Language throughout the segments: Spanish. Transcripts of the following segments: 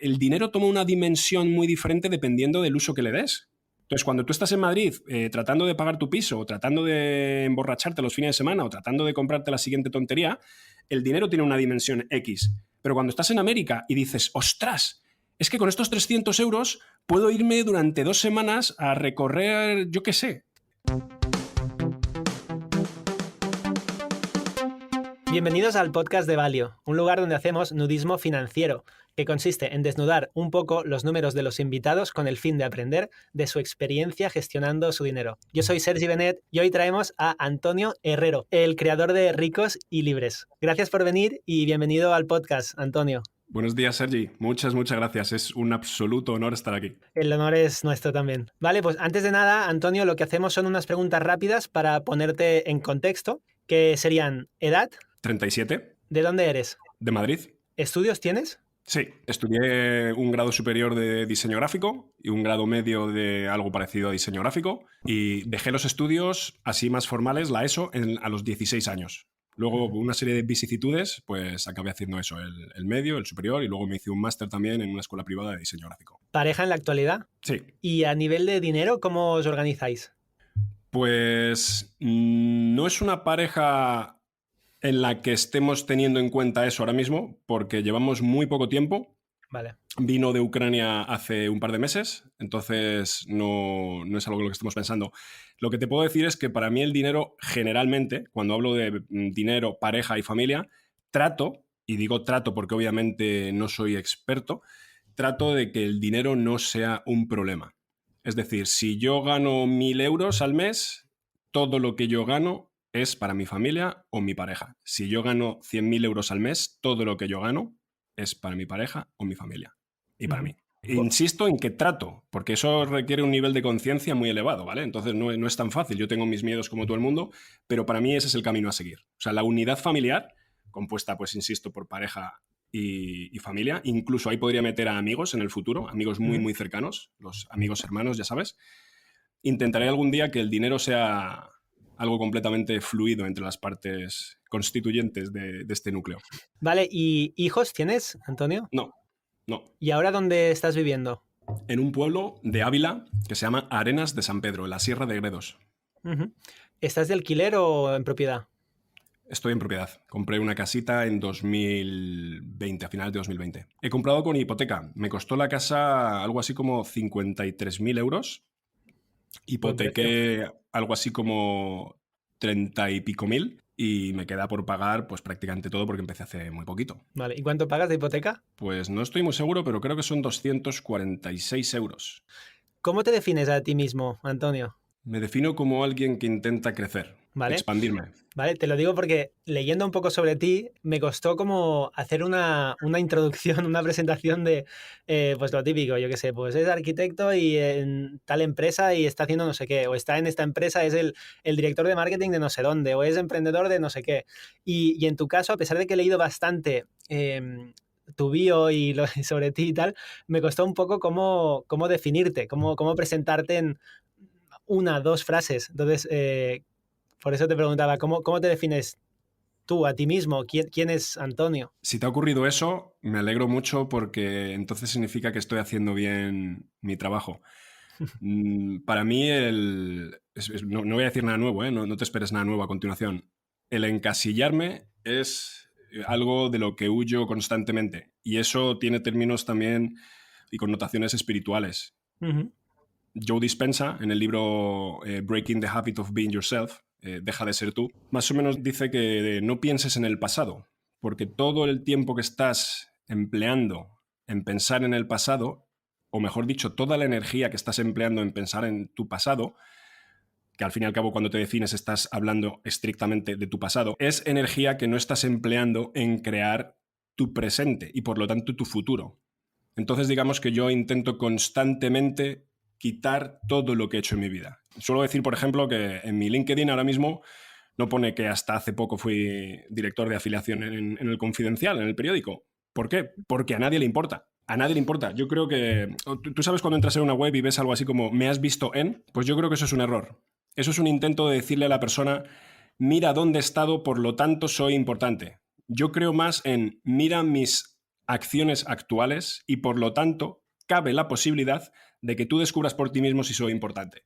el dinero toma una dimensión muy diferente dependiendo del uso que le des. Entonces, cuando tú estás en Madrid tratando de pagar tu piso, o tratando de emborracharte los fines de semana, o tratando de comprarte la siguiente tontería, el dinero tiene una dimensión X. Pero cuando estás en América y dices, ¡ostras! Es que con estos 300 euros puedo irme durante 2 semanas a recorrer, yo qué sé. Bienvenidos al podcast de Valio, un lugar donde hacemos nudismo financiero, que consiste en desnudar un poco los números de los invitados con el fin de aprender de su experiencia gestionando su dinero. Yo soy Sergi Benet y hoy traemos a Antonio Herrero, el creador de Ricos y Libres. Gracias por venir y bienvenido al podcast, Antonio. Buenos días, Sergi. Muchas gracias. Es un absoluto honor estar aquí. El honor es nuestro también. Vale, pues antes de nada, Antonio, lo que hacemos son unas preguntas rápidas para ponerte en contexto, que serían edad. 37. ¿De dónde eres? De Madrid. ¿Estudios tienes? Sí, estudié un grado superior de diseño gráfico y un grado medio de algo parecido a diseño gráfico y dejé los estudios así más formales, la ESO, a los 16 años. Luego, una serie de vicisitudes, pues acabé haciendo eso, el medio, el superior, y luego me hice un máster también en una escuela privada de diseño gráfico. ¿Pareja en la actualidad? Sí. ¿Y a nivel de dinero, cómo os organizáis? Pues no es una pareja en la que estemos teniendo en cuenta eso ahora mismo, porque llevamos muy poco tiempo. Vale. Vino de Ucrania hace un par de meses, entonces no es algo en lo que estemos pensando. Lo que te puedo decir es que para mí el dinero, generalmente, cuando hablo de dinero, pareja y familia, trato, y digo trato porque obviamente no soy experto, trato de que el dinero no sea un problema. Es decir, si yo gano 1.000 euros al mes, todo lo que yo gano es para mi familia o mi pareja. Si yo gano 100.000 euros al mes, todo lo que yo gano es para mi pareja o mi familia. Y para mí. Insisto en que trato, porque eso requiere un nivel de conciencia muy elevado, ¿vale? Entonces no es tan fácil. Yo tengo mis miedos como todo el mundo, pero para mí ese es el camino a seguir. O sea, la unidad familiar, compuesta, pues insisto, por pareja y familia, incluso ahí podría meter a amigos en el futuro, amigos muy cercanos, los amigos hermanos, ya sabes. Intentaré algún día que el dinero sea algo completamente fluido entre las partes constituyentes de este núcleo. Vale, ¿y hijos tienes, Antonio? No. ¿Y ahora dónde estás viviendo? En un pueblo de Ávila que se llama Arenas de San Pedro, en la Sierra de Gredos. ¿Estás de alquiler o en propiedad? Estoy en propiedad. Compré una casita en 2020, a finales de 2020. He comprado con hipoteca. Me costó la casa algo así como 53.000 euros. Hipotequé algo así como 30 y pico mil y me queda por pagar pues prácticamente todo porque empecé hace muy poquito. Vale, ¿y cuánto pagas de hipoteca? Pues no estoy muy seguro, pero creo que son 246 euros. ¿Cómo te defines a ti mismo, Antonio? Me defino como alguien que intenta crecer, ¿Vale? Expandirme. Vale, te lo digo porque leyendo un poco sobre ti, me costó como hacer una introducción, una presentación de, pues lo típico, yo qué sé, pues es arquitecto y en tal empresa y está haciendo no sé qué, o está en esta empresa, es el director de marketing de no sé dónde, o es emprendedor de no sé qué. Y en tu caso, a pesar de que he leído bastante tu bio y sobre ti y tal, me costó un poco cómo definirte, cómo presentarte en 1, 2 frases. Entonces, por eso te preguntaba, ¿cómo te defines tú a ti mismo? ¿Quién es Antonio? Si te ha ocurrido eso, me alegro mucho porque entonces significa que estoy haciendo bien mi trabajo. Para mí, no voy a decir nada nuevo, ¿eh? No te esperes nada nuevo a continuación. El encasillarme es algo de lo que huyo constantemente y eso tiene términos también y connotaciones espirituales. Joe Dispenza, en el libro Breaking the Habit of Being Yourself, Deja de ser tú, más o menos dice que no pienses en el pasado, porque todo el tiempo que estás empleando en pensar en el pasado, o mejor dicho, toda la energía que estás empleando en pensar en tu pasado, que al fin y al cabo cuando te defines estás hablando estrictamente de tu pasado, es energía que no estás empleando en crear tu presente y por lo tanto tu futuro. Entonces digamos que yo intento constantemente quitar todo lo que he hecho en mi vida. Suelo decir, por ejemplo, que en mi LinkedIn ahora mismo no pone que hasta hace poco fui director de afiliación en el Confidencial, en el periódico. ¿Por qué? Porque a nadie le importa. A nadie le importa. Yo creo que... ¿Tú sabes cuando entras en una web y ves algo así como ¿me has visto en? Pues yo creo que eso es un error. Eso es un intento de decirle a la persona mira dónde he estado, por lo tanto soy importante. Yo creo más en mira mis acciones actuales y por lo tanto cabe la posibilidad de que tú descubras por ti mismo si soy importante.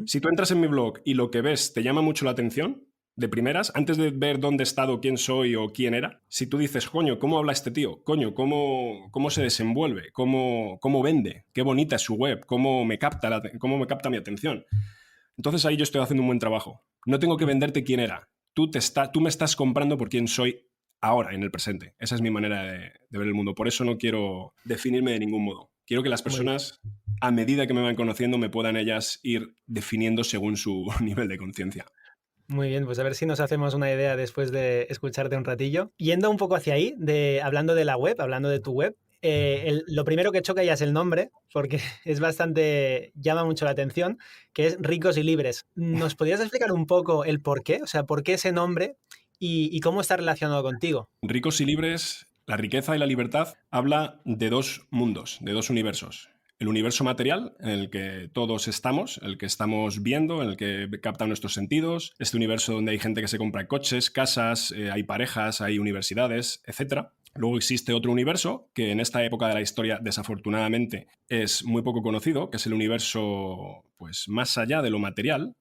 Si tú entras en mi blog y lo que ves te llama mucho la atención, de primeras, antes de ver dónde he estado, quién soy o quién era, si tú dices, coño, ¿cómo habla este tío? Coño, ¿cómo se desenvuelve? ¿Cómo vende? ¿Qué bonita es su web? ¿Cómo me capta mi atención? Entonces ahí yo estoy haciendo un buen trabajo. No tengo que venderte quién era. Tú me estás comprando por quién soy ahora, en el presente. Esa es mi manera de ver el mundo. Por eso no quiero definirme de ningún modo. Quiero que las personas, a medida que me van conociendo, me puedan ellas ir definiendo según su nivel de conciencia. Muy bien, pues a ver si nos hacemos una idea después de escucharte un ratillo. Yendo un poco hacia ahí, hablando de la web, hablando de tu web, lo primero que choca ya es el nombre, porque es bastante, llama mucho la atención, que es Ricos y Libres. ¿Nos podrías explicar un poco el por qué? O sea, ¿por qué ese nombre y cómo está relacionado contigo? Ricos y Libres, la riqueza y la libertad habla de dos mundos, de dos universos. El universo material, en el que todos estamos, el que estamos viendo, en el que captan nuestros sentidos, este universo donde hay gente que se compra coches, casas, hay parejas, hay universidades, etc. Luego existe otro universo que en esta época de la historia, desafortunadamente, es muy poco conocido, que es el universo pues, más allá de lo material,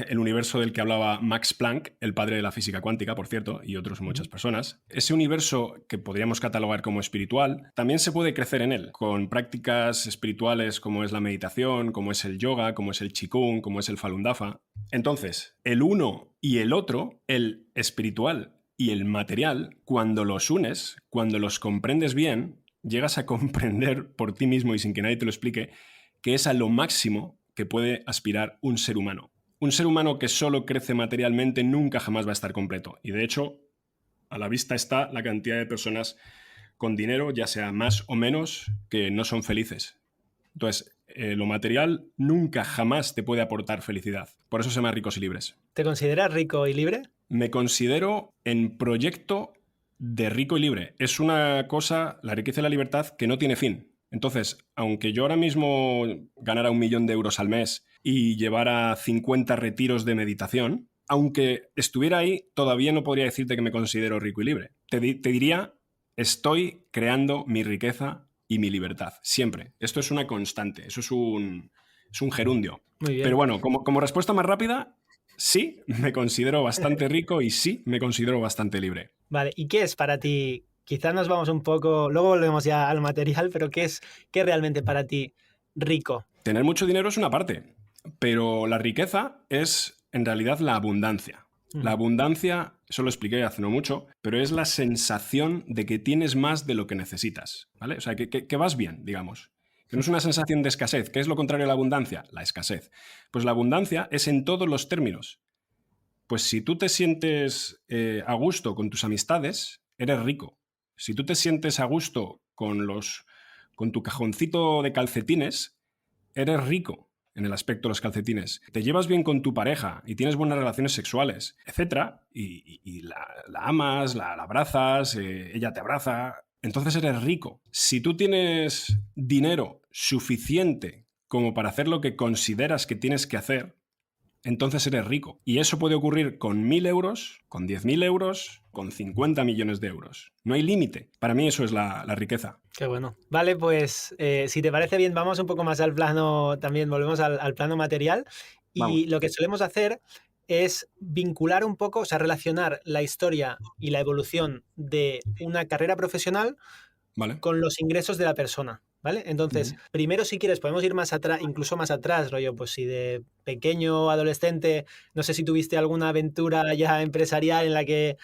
el universo del que hablaba Max Planck, el padre de la física cuántica, por cierto, y otras muchas personas. Ese universo que podríamos catalogar como espiritual, también se puede crecer en él, con prácticas espirituales como es la meditación, como es el yoga, como es el qigong, como es el falun dafa. Entonces, el uno y el otro, el espiritual y el material, cuando los unes, cuando los comprendes bien, llegas a comprender por ti mismo y sin que nadie te lo explique, que es a lo máximo que puede aspirar un ser humano. Un ser humano que solo crece materialmente nunca jamás va a estar completo. Y de hecho, a la vista está la cantidad de personas con dinero, ya sea más o menos, que no son felices. Entonces, lo material nunca jamás te puede aportar felicidad. Por eso se llama Ricos y Libres. ¿Te consideras rico y libre? Me considero en proyecto de rico y libre. Es una cosa, la riqueza y la libertad, que no tiene fin. Entonces, aunque yo ahora mismo ganara 1 millón de euros al mes y llevara 50 retiros de meditación, aunque estuviera ahí, todavía no podría decirte que me considero rico y libre. Te diría, estoy creando mi riqueza y mi libertad, siempre. Esto es una constante, eso es un gerundio. Muy bien. Pero bueno, como respuesta más rápida, sí, me considero bastante rico y sí, me considero bastante libre. Vale, ¿y qué es para ti? Quizás nos vamos un poco, luego volvemos ya al material, pero ¿qué es realmente para ti rico? Tener mucho dinero es una parte, pero la riqueza es en realidad la abundancia. La abundancia, eso lo expliqué hace no mucho, pero es la sensación de que tienes más de lo que necesitas, ¿vale? O sea, que vas bien, digamos. Que no es una sensación de escasez. ¿Qué es lo contrario a la abundancia? La escasez. Pues la abundancia es en todos los términos. Pues si tú te sientes a gusto con tus amistades, eres rico. Si tú te sientes a gusto con tu cajoncito de calcetines, eres rico en el aspecto de los calcetines. Te llevas bien con tu pareja y tienes buenas relaciones sexuales, etc. Y la amas, la abrazas, ella te abraza, entonces eres rico. Si tú tienes dinero suficiente como para hacer lo que consideras que tienes que hacer, entonces eres rico. Y eso puede ocurrir con 1.000 euros, con 10.000 euros, con 50 millones de euros. No hay límite. Para mí eso es la riqueza. Qué bueno. Vale, pues si te parece bien, vamos un poco más al plano, también volvemos al plano material. Y Vamos. lo que solemos hacer es vincular un poco, o sea, relacionar la historia y la evolución de una carrera profesional ¿Vale? con los ingresos de la persona. ¿Vale? Entonces, primero si quieres podemos ir más atrás, incluso más atrás, rollo, pues si de pequeño, adolescente, no sé si tuviste alguna aventura ya empresarial en la que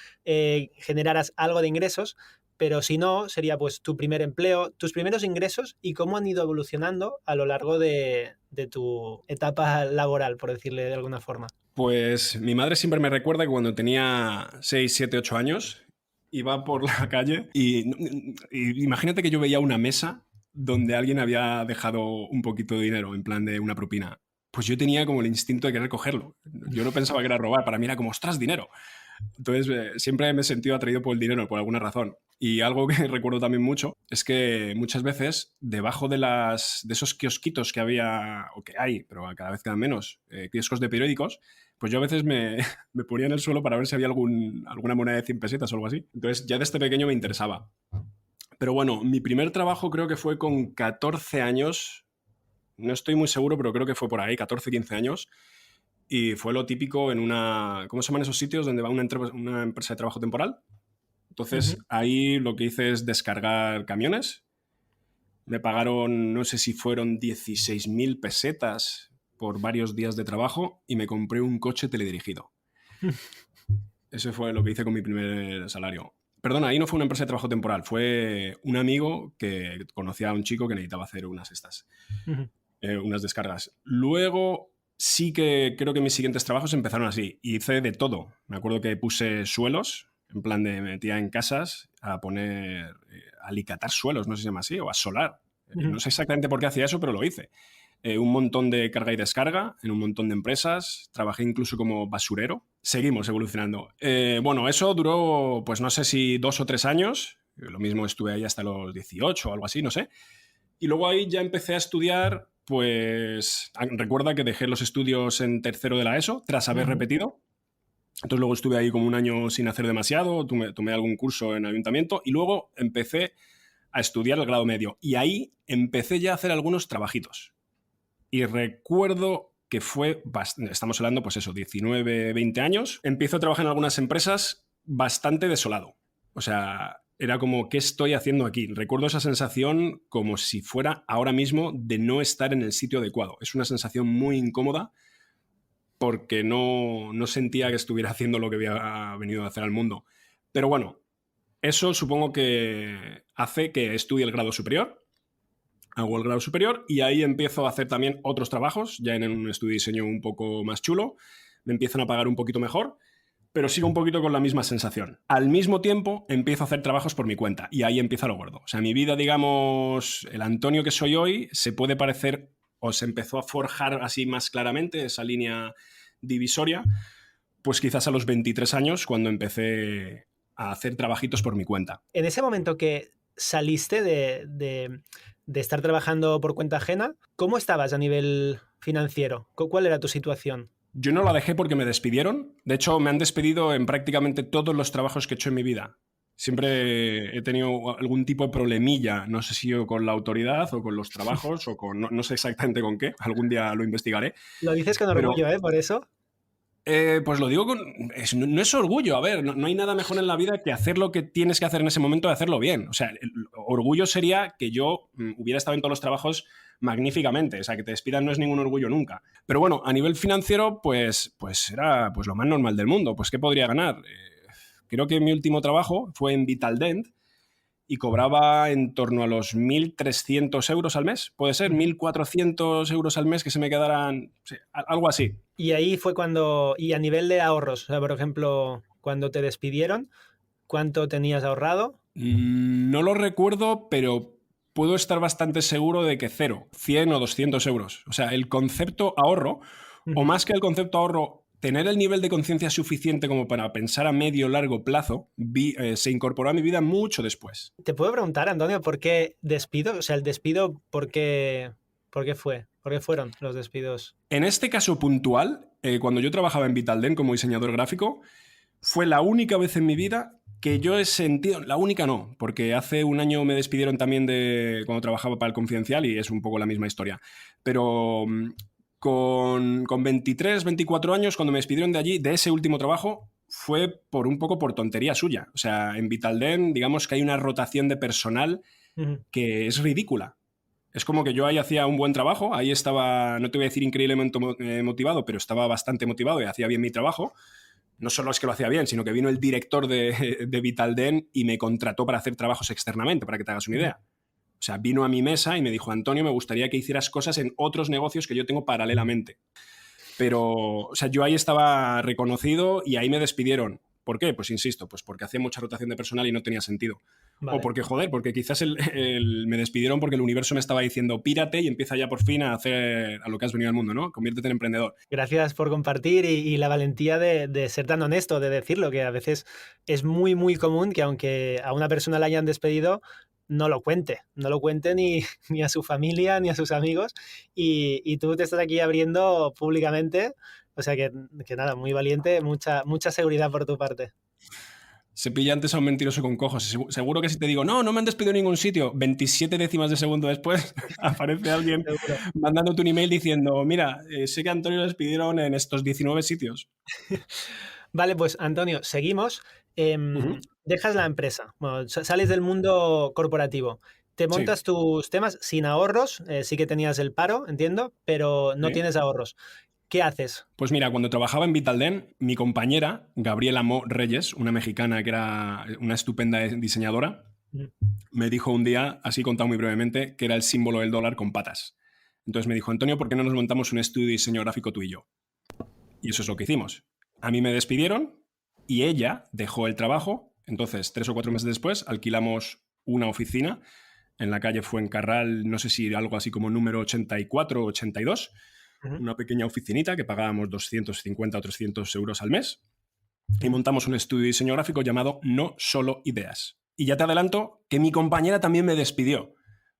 generaras algo de ingresos, pero si no, sería pues tu primer empleo, tus primeros ingresos y cómo han ido evolucionando a lo largo de tu etapa laboral, por decirle de alguna forma. Pues mi madre siempre me recuerda que cuando tenía 6, 7, 8 años iba por la calle y imagínate que yo veía una mesa donde alguien había dejado un poquito de dinero, en plan de una propina. Pues yo tenía como el instinto de querer cogerlo. Yo no pensaba que era robar, para mí era como, ¡ostras, dinero! Entonces siempre me he sentido atraído por el dinero, por alguna razón. Y algo que recuerdo también mucho es que muchas veces debajo de esos kiosquitos que había, o que hay, pero cada vez quedan menos, kioscos de periódicos, pues yo a veces me ponía en el suelo para ver si había alguna moneda de 100 pesetas o algo así. Entonces ya desde pequeño me interesaba. Pero bueno, mi primer trabajo creo que fue con 14 años. No estoy muy seguro, pero creo que fue por ahí, 14, 15 años. Y fue lo típico en una... ¿Cómo se llaman esos sitios donde va una empresa de trabajo temporal? Ujú. Entonces, ahí lo que hice es descargar camiones. Me pagaron, no sé si fueron 16.000 pesetas por varios días de trabajo y me compré un coche teledirigido. Ese fue lo que hice con mi primer salario. Perdona, ahí no fue una empresa de trabajo temporal, fue un amigo que conocía a un chico que necesitaba hacer Ujú. unas descargas. Luego sí que creo que mis siguientes trabajos empezaron así. Hice de todo. Me acuerdo que puse suelos, en plan de me metía en casas a poner, a alicatar suelos, no sé si se llama así, o a solar. Ujú. No sé exactamente por qué hacía eso, pero lo hice. Un montón de carga y descarga en un montón de empresas. Trabajé incluso como basurero. Seguimos evolucionando. Bueno, eso duró, pues no sé si 2 o 3 años. Lo mismo estuve ahí hasta los 18 o algo así, no sé. Y luego ahí ya empecé a estudiar, pues recuerda que dejé los estudios en tercero de la ESO tras haber Ujú. repetido. Entonces luego estuve ahí como un año sin hacer demasiado, tomé algún curso en ayuntamiento y luego empecé a estudiar el grado medio. Y ahí empecé ya a hacer algunos trabajitos. Y recuerdo que estamos hablando, pues eso, 19, 20 años. Empiezo a trabajar en algunas empresas bastante desolado. O sea, era como, ¿qué estoy haciendo aquí? Recuerdo esa sensación como si fuera ahora mismo de no estar en el sitio adecuado. Es una sensación muy incómoda porque no sentía que estuviera haciendo lo que había venido a hacer al mundo. Pero bueno, eso supongo que hace que estudie el grado superior. Hago el grado superior y ahí empiezo a hacer también otros trabajos, ya en un estudio de diseño un poco más chulo. Me empiezan a pagar un poquito mejor, pero sigo un poquito con la misma sensación. Al mismo tiempo, empiezo a hacer trabajos por mi cuenta y ahí empieza lo gordo. O sea, mi vida, digamos, el Antonio que soy hoy, se puede parecer o se empezó a forjar así más claramente esa línea divisoria, pues quizás a los 23 años, cuando empecé a hacer trabajitos por mi cuenta. En ese momento que saliste de estar trabajando por cuenta ajena, ¿cómo estabas a nivel financiero? ¿Cuál era tu situación? Yo no la dejé porque me despidieron. De hecho, me han despedido en prácticamente todos los trabajos que he hecho en mi vida. Siempre he tenido algún tipo de problemilla, no sé si yo con la autoridad o con los trabajos o con, no sé exactamente con qué, algún día lo investigaré, Lo dices con pero orgullo, ¿eh? Por eso. pues lo digo con... no es orgullo, a ver, no hay nada mejor en la vida que hacer lo que tienes que hacer en ese momento y hacerlo bien. O sea, el orgullo sería que yo hubiera estado en todos los trabajos magníficamente. O sea, que te despidan no es ningún orgullo nunca. Pero bueno, a nivel financiero, pues era pues lo más normal del mundo. Pues ¿qué podría ganar? Creo que mi último trabajo fue en Vitaldent y cobraba en torno a los 1.300 euros al mes. Puede ser Ujú. 1.400 euros al mes que se me quedaran, sí, algo así. Y ahí fue cuando, y a nivel de ahorros, o sea, por ejemplo, cuando te despidieron, ¿cuánto tenías ahorrado? No lo recuerdo, pero puedo estar bastante seguro de que cero, 100 o 200 euros. O sea, el concepto ahorro, o Ujú. más que el concepto ahorro, tener el nivel de conciencia suficiente como para pensar a medio o largo plazo, se incorporó a mi vida mucho después. Te puedo preguntar, Antonio, ¿por qué despido? O sea, el despido, por qué fue? ¿Por qué fueron los despidos? En este caso puntual, cuando yo trabajaba en Vitaldent como diseñador gráfico, fue la única vez en mi vida que yo he sentido, la única no, porque hace un año me despidieron también de cuando trabajaba para el Confidencial y es un poco la misma historia. Pero con 23, 24 años, cuando me despidieron de allí, de ese último trabajo, fue por un poco por tontería suya. O sea, en Vitaldent, digamos que hay una rotación de personal Ujú. que es ridícula. Es como que yo ahí hacía un buen trabajo, ahí estaba, no te voy a decir increíblemente motivado, pero estaba bastante motivado y hacía bien mi trabajo. No solo es que lo hacía bien, sino que vino el director de Vitaldent y me contrató para hacer trabajos externamente, para que te hagas una Ujú. idea. O sea, vino a mi mesa y me dijo, Antonio, me gustaría que hicieras cosas en otros negocios que yo tengo paralelamente. Pero, o sea, yo ahí estaba reconocido y ahí me despidieron. ¿Por qué? Pues insisto, pues porque hacía mucha rotación de personal y no tenía sentido. O Vale. porque, joder, porque quizás me despidieron porque el universo me estaba diciendo, pírate y empieza ya por fin a hacer a lo que has venido al mundo, ¿no? Conviértete en emprendedor. Gracias por compartir y la valentía de ser tan honesto, de decirlo, que a veces es muy, muy común que aunque a una persona la hayan despedido, no lo cuente ni, ni a su familia ni a sus amigos. Y tú te estás aquí abriendo públicamente, o sea que nada, muy valiente, mucha seguridad por tu parte. Se pilla antes a un mentiroso con cojos. Seguro que si te digo, no me han despedido en ningún sitio, 27 décimas de segundo después aparece alguien Seguro. mandándote un email diciendo, mira, sé que a Antonio lo despidieron en estos 19 sitios. Vale, pues Antonio, seguimos. Ujú. Dejas la empresa, bueno, sales del mundo corporativo, te Sí, montas tus temas sin ahorros, sí que tenías el paro, entiendo, pero no sí. tienes ahorros. ¿Qué haces? Pues mira, cuando trabajaba en Vitalden, mi compañera, Gabriela Mo Reyes, una mexicana que era una estupenda diseñadora, Ujú, me dijo un día, así contado muy brevemente, que era el símbolo del dólar con patas. Entonces me dijo, Antonio, ¿por qué no nos montamos un estudio de diseño gráfico tú y yo? Y eso es lo que hicimos. A mí me despidieron y ella dejó el trabajo. Entonces, 3 o 4 meses después, alquilamos una oficina en la calle Fuencarral, no sé si algo así como número 84 o 82, ujú. una pequeña oficinita que pagábamos 250 o 300 euros al mes y Ujú. montamos un estudio de diseño gráfico llamado No Solo Ideas. Y ya te adelanto que mi compañera también me despidió,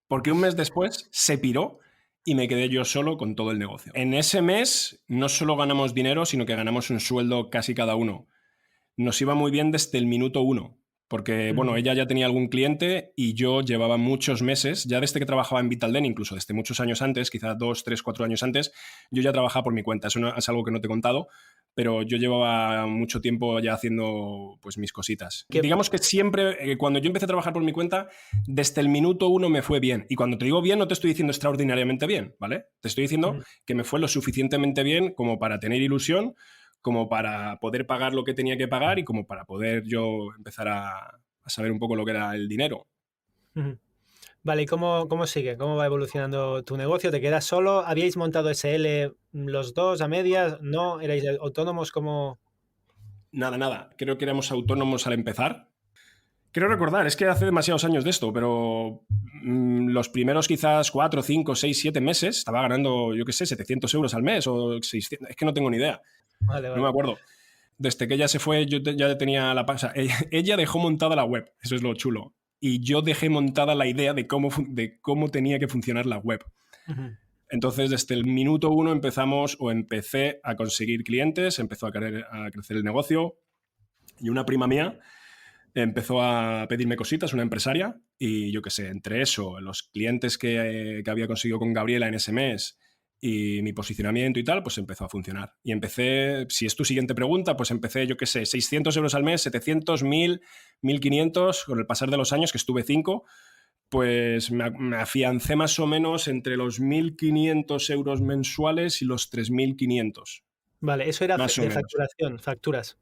porque un mes después se piró y me quedé yo solo con todo el negocio. En ese mes no solo ganamos dinero, sino que ganamos un sueldo casi cada uno. Nos iba muy bien desde el minuto uno, porque bueno, Ujú. ella ya tenía algún cliente y yo llevaba muchos meses, ya desde que trabajaba en Vitalden, incluso desde muchos años antes, quizás 2, 3, 4 años antes, yo ya trabajaba por mi cuenta. Eso es algo que no te he contado, pero yo llevaba mucho tiempo ya haciendo pues mis cositas. Que Digamos que siempre, cuando yo empecé a trabajar por mi cuenta, desde el minuto uno me fue bien. Y cuando te digo bien, no te estoy diciendo extraordinariamente bien, ¿vale? Te estoy diciendo ujú. que me fue lo suficientemente bien como para tener ilusión, como para poder pagar lo que tenía que pagar y como para poder yo empezar a saber un poco lo que era el dinero. Ujú. Vale, ¿y cómo sigue? ¿Cómo va evolucionando tu negocio? ¿Te quedas solo? ¿Habíais montado SL los dos a medias? ¿No? ¿Erais autónomos? ¿Cómo? Nada, nada. Creo que éramos autónomos al empezar. Creo recordar, es que hace demasiados años de esto, pero los primeros quizás 4, 5, 6, 7 meses estaba ganando, yo qué sé, 700 euros al mes o 600, es que no tengo ni idea, Vale, no me vale. acuerdo. Desde que ella se fue, yo ya tenía la panza. Ella dejó montada la web, eso es lo chulo. Y yo dejé montada la idea de cómo tenía que funcionar la web. Ujú. Entonces, desde el minuto uno empezamos o empecé a conseguir clientes, empezó a crecer el negocio y una prima mía empezó a pedirme cositas, una empresaria, y yo qué sé, entre eso, los clientes que había conseguido con Gabriela en ese mes y mi posicionamiento y tal, pues empezó a funcionar. Y empecé, si es tu siguiente pregunta, pues empecé, yo qué sé, 600 euros al mes, 700, 1000, 1500, con el pasar de los años, que estuve 5, pues me afiancé más o menos entre los 1.500 euros mensuales y los 3.500, Vale, eso era más o de menos, facturación, facturas.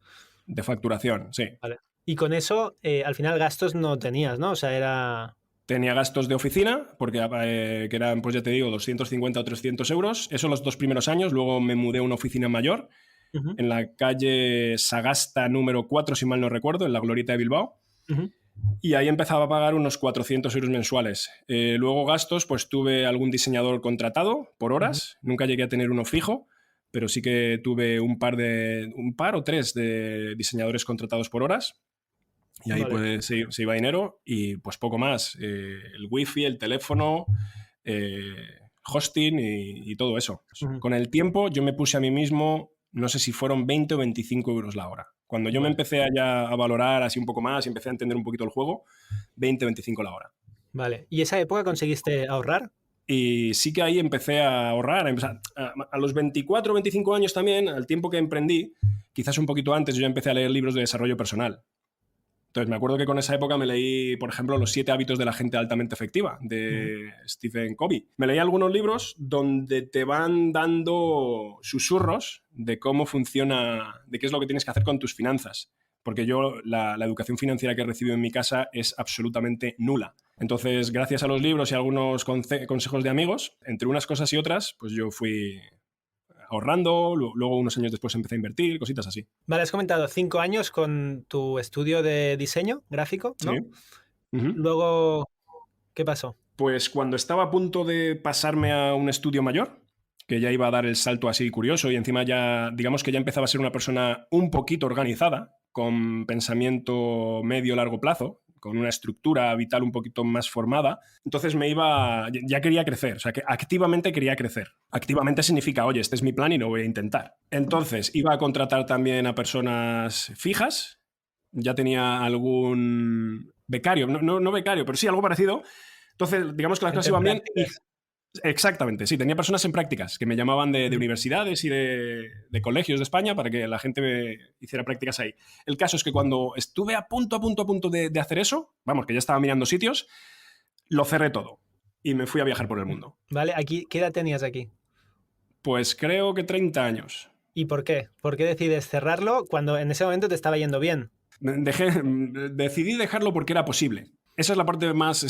de facturación, sí. Vale. Y con eso, al final gastos no tenías, ¿no? O sea, era... Tenía gastos de oficina, porque que eran, pues ya te digo, 250 o 300 euros. Eso los 2 primeros años. Luego me mudé a una oficina mayor Ujú, en la calle Sagasta número 4, si mal no recuerdo, en la Glorieta de Bilbao. ujú. Y ahí empezaba a pagar unos 400 euros mensuales. Luego gastos, pues tuve algún diseñador contratado por Ujú. horas. Nunca llegué a tener uno fijo, pero sí que tuve un par o tres de diseñadores contratados por horas. Y ahí Vale. pues se iba dinero y pues poco más. El wifi, el teléfono, eh, hosting y todo eso. Ujú. Con el tiempo yo me puse a mí mismo, no sé si fueron 20 o 25 euros la hora. Cuando yo me Vale. empecé a valorar así un poco más y empecé a entender un poquito el juego, 20, 25 la hora. Vale. ¿Y esa época conseguiste ahorrar? Y sí que ahí empecé a ahorrar, a los 24 o 25 años también, al tiempo que emprendí, quizás un poquito antes, yo ya empecé a leer libros de desarrollo personal. Entonces, me acuerdo que con esa época me leí, por ejemplo, Los 7 hábitos de la gente altamente efectiva, Ujú. de Stephen Covey. Me leí algunos libros donde te van dando susurros de cómo funciona, de qué es lo que tienes que hacer con tus finanzas. Porque yo, la educación financiera que he recibido en mi casa es absolutamente nula. Entonces, gracias a los libros y a algunos consejos de amigos, entre unas cosas y otras, pues yo fui ahorrando, luego unos años después empecé a invertir, cositas así. Vale, has comentado 5 años con tu estudio de diseño gráfico, Sí. ¿no? Ujú. Luego, ¿qué pasó? Pues cuando estaba a punto de pasarme a un estudio mayor, que ya iba a dar el salto así curioso y encima ya, digamos que ya empezaba a ser una persona un poquito organizada, con pensamiento medio-largo plazo, con una estructura vital un poquito más formada, entonces ya quería crecer, o sea, que activamente quería crecer. Activamente significa, oye, este es mi plan y lo voy a intentar. Entonces iba a contratar también a personas fijas ya tenía algún becario, no becario, pero sí algo parecido. Entonces, digamos que las cosas iban bien. Exactamente, sí, tenía personas en prácticas que me llamaban de universidades y de colegios de España para que la gente me hiciera prácticas ahí. El caso es que cuando estuve a punto de hacer eso, vamos, que ya estaba mirando sitios, lo cerré todo y me fui a viajar por el mundo. Vale, aquí, ¿qué edad tenías aquí? Pues creo que 30 años. ¿Y por qué? ¿Por qué decides cerrarlo cuando en ese momento te estaba yendo bien? Decidí dejarlo porque era posible. Esa es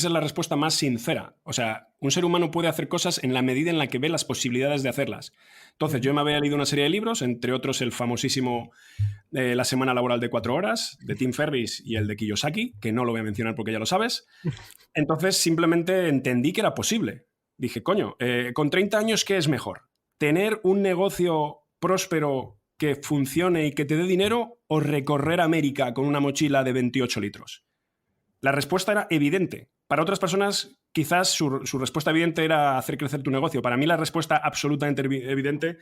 la respuesta más sincera. O sea, un ser humano puede hacer cosas en la medida en la que ve las posibilidades de hacerlas. Entonces, yo me había leído una serie de libros, entre otros el famosísimo La semana laboral de 4 horas, de Tim Ferriss y el de Kiyosaki, que no lo voy a mencionar porque ya lo sabes. Entonces, simplemente entendí que era posible. Dije, coño, con 30 años, ¿qué es mejor? ¿Tener un negocio próspero que funcione y que te dé dinero o recorrer América con una mochila de 28 litros? La respuesta era evidente. Para otras personas, quizás su respuesta evidente era hacer crecer tu negocio. Para mí, la respuesta absolutamente evidente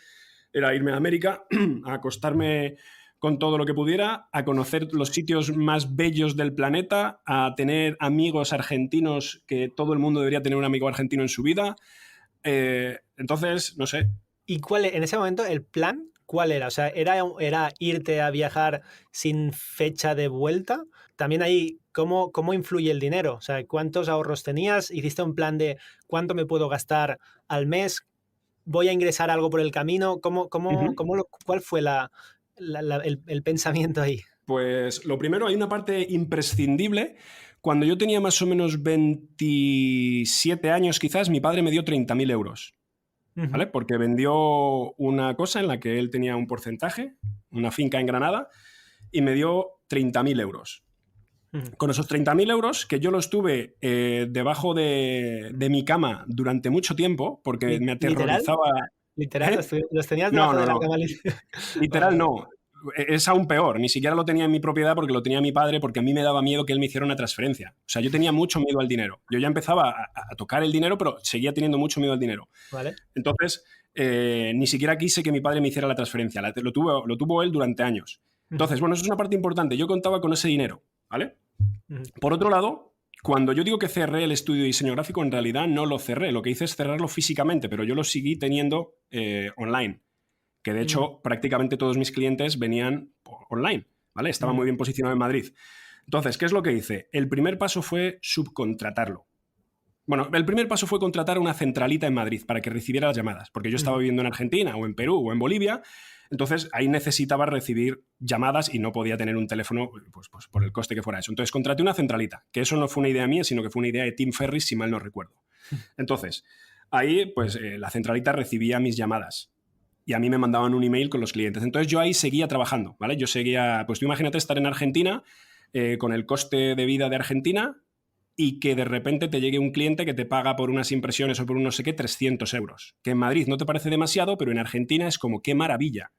era irme a América, a acostarme con todo lo que pudiera, a conocer los sitios más bellos del planeta, a tener amigos argentinos, que todo el mundo debería tener un amigo argentino en su vida. Entonces, no sé. ¿Y en ese momento el plan cuál era? O sea, ¿era irte a viajar sin fecha de vuelta? También ahí, ¿cómo influye el dinero? O sea, ¿cuántos ahorros tenías? ¿Hiciste un plan de cuánto me puedo gastar al mes? ¿Voy a ingresar algo por el camino? ¿Cuál fue el pensamiento ahí? Pues lo primero, hay una parte imprescindible. Cuando yo tenía más o menos 27 años, quizás, mi padre me dio 30.000 euros. ¿Vale? Porque vendió una cosa en la que él tenía un porcentaje, una finca en Granada, y me dio 30.000 euros. Con esos 30.000 euros, que yo los tuve debajo de mi cama durante mucho tiempo, porque me aterrorizaba. ¿Literal? ¿Eh? ¿Los tenías debajo de la cama? Literal no. Es aún peor, ni siquiera lo tenía en mi propiedad porque lo tenía mi padre, porque a mí me daba miedo que él me hiciera una transferencia. O sea, yo tenía mucho miedo al dinero. Yo ya empezaba a tocar el dinero, pero seguía teniendo mucho miedo al dinero. Vale. Entonces, ni siquiera quise que mi padre me hiciera la transferencia. Lo tuvo él durante años. Entonces, bueno, eso es una parte importante. Yo contaba con ese dinero, ¿vale? Por otro lado, cuando yo digo que cerré el estudio de diseño gráfico, en realidad no lo cerré. Lo que hice es cerrarlo físicamente, pero yo lo seguí teniendo online. Que de hecho prácticamente todos mis clientes venían online, ¿vale? Estaba muy bien posicionado en Madrid. Entonces, ¿qué es lo que hice? El primer paso fue subcontratarlo. Bueno, el primer paso fue contratar una centralita en Madrid para que recibiera las llamadas, porque yo estaba viviendo en Argentina o en Perú o en Bolivia, entonces ahí necesitaba recibir llamadas y no podía tener un teléfono pues por el coste que fuera eso. Entonces contraté una centralita, que eso no fue una idea mía, sino que fue una idea de Tim Ferriss, si mal no recuerdo. Entonces, ahí pues la centralita recibía mis llamadas. Y a mí me mandaban un email con los clientes. Entonces yo ahí seguía trabajando, ¿vale? Yo seguía, pues tú imagínate estar en Argentina con el coste de vida de Argentina y que de repente te llegue un cliente que te paga por unas impresiones o por un no sé qué 300 euros. Que en Madrid no te parece demasiado, pero en Argentina es como qué maravilla,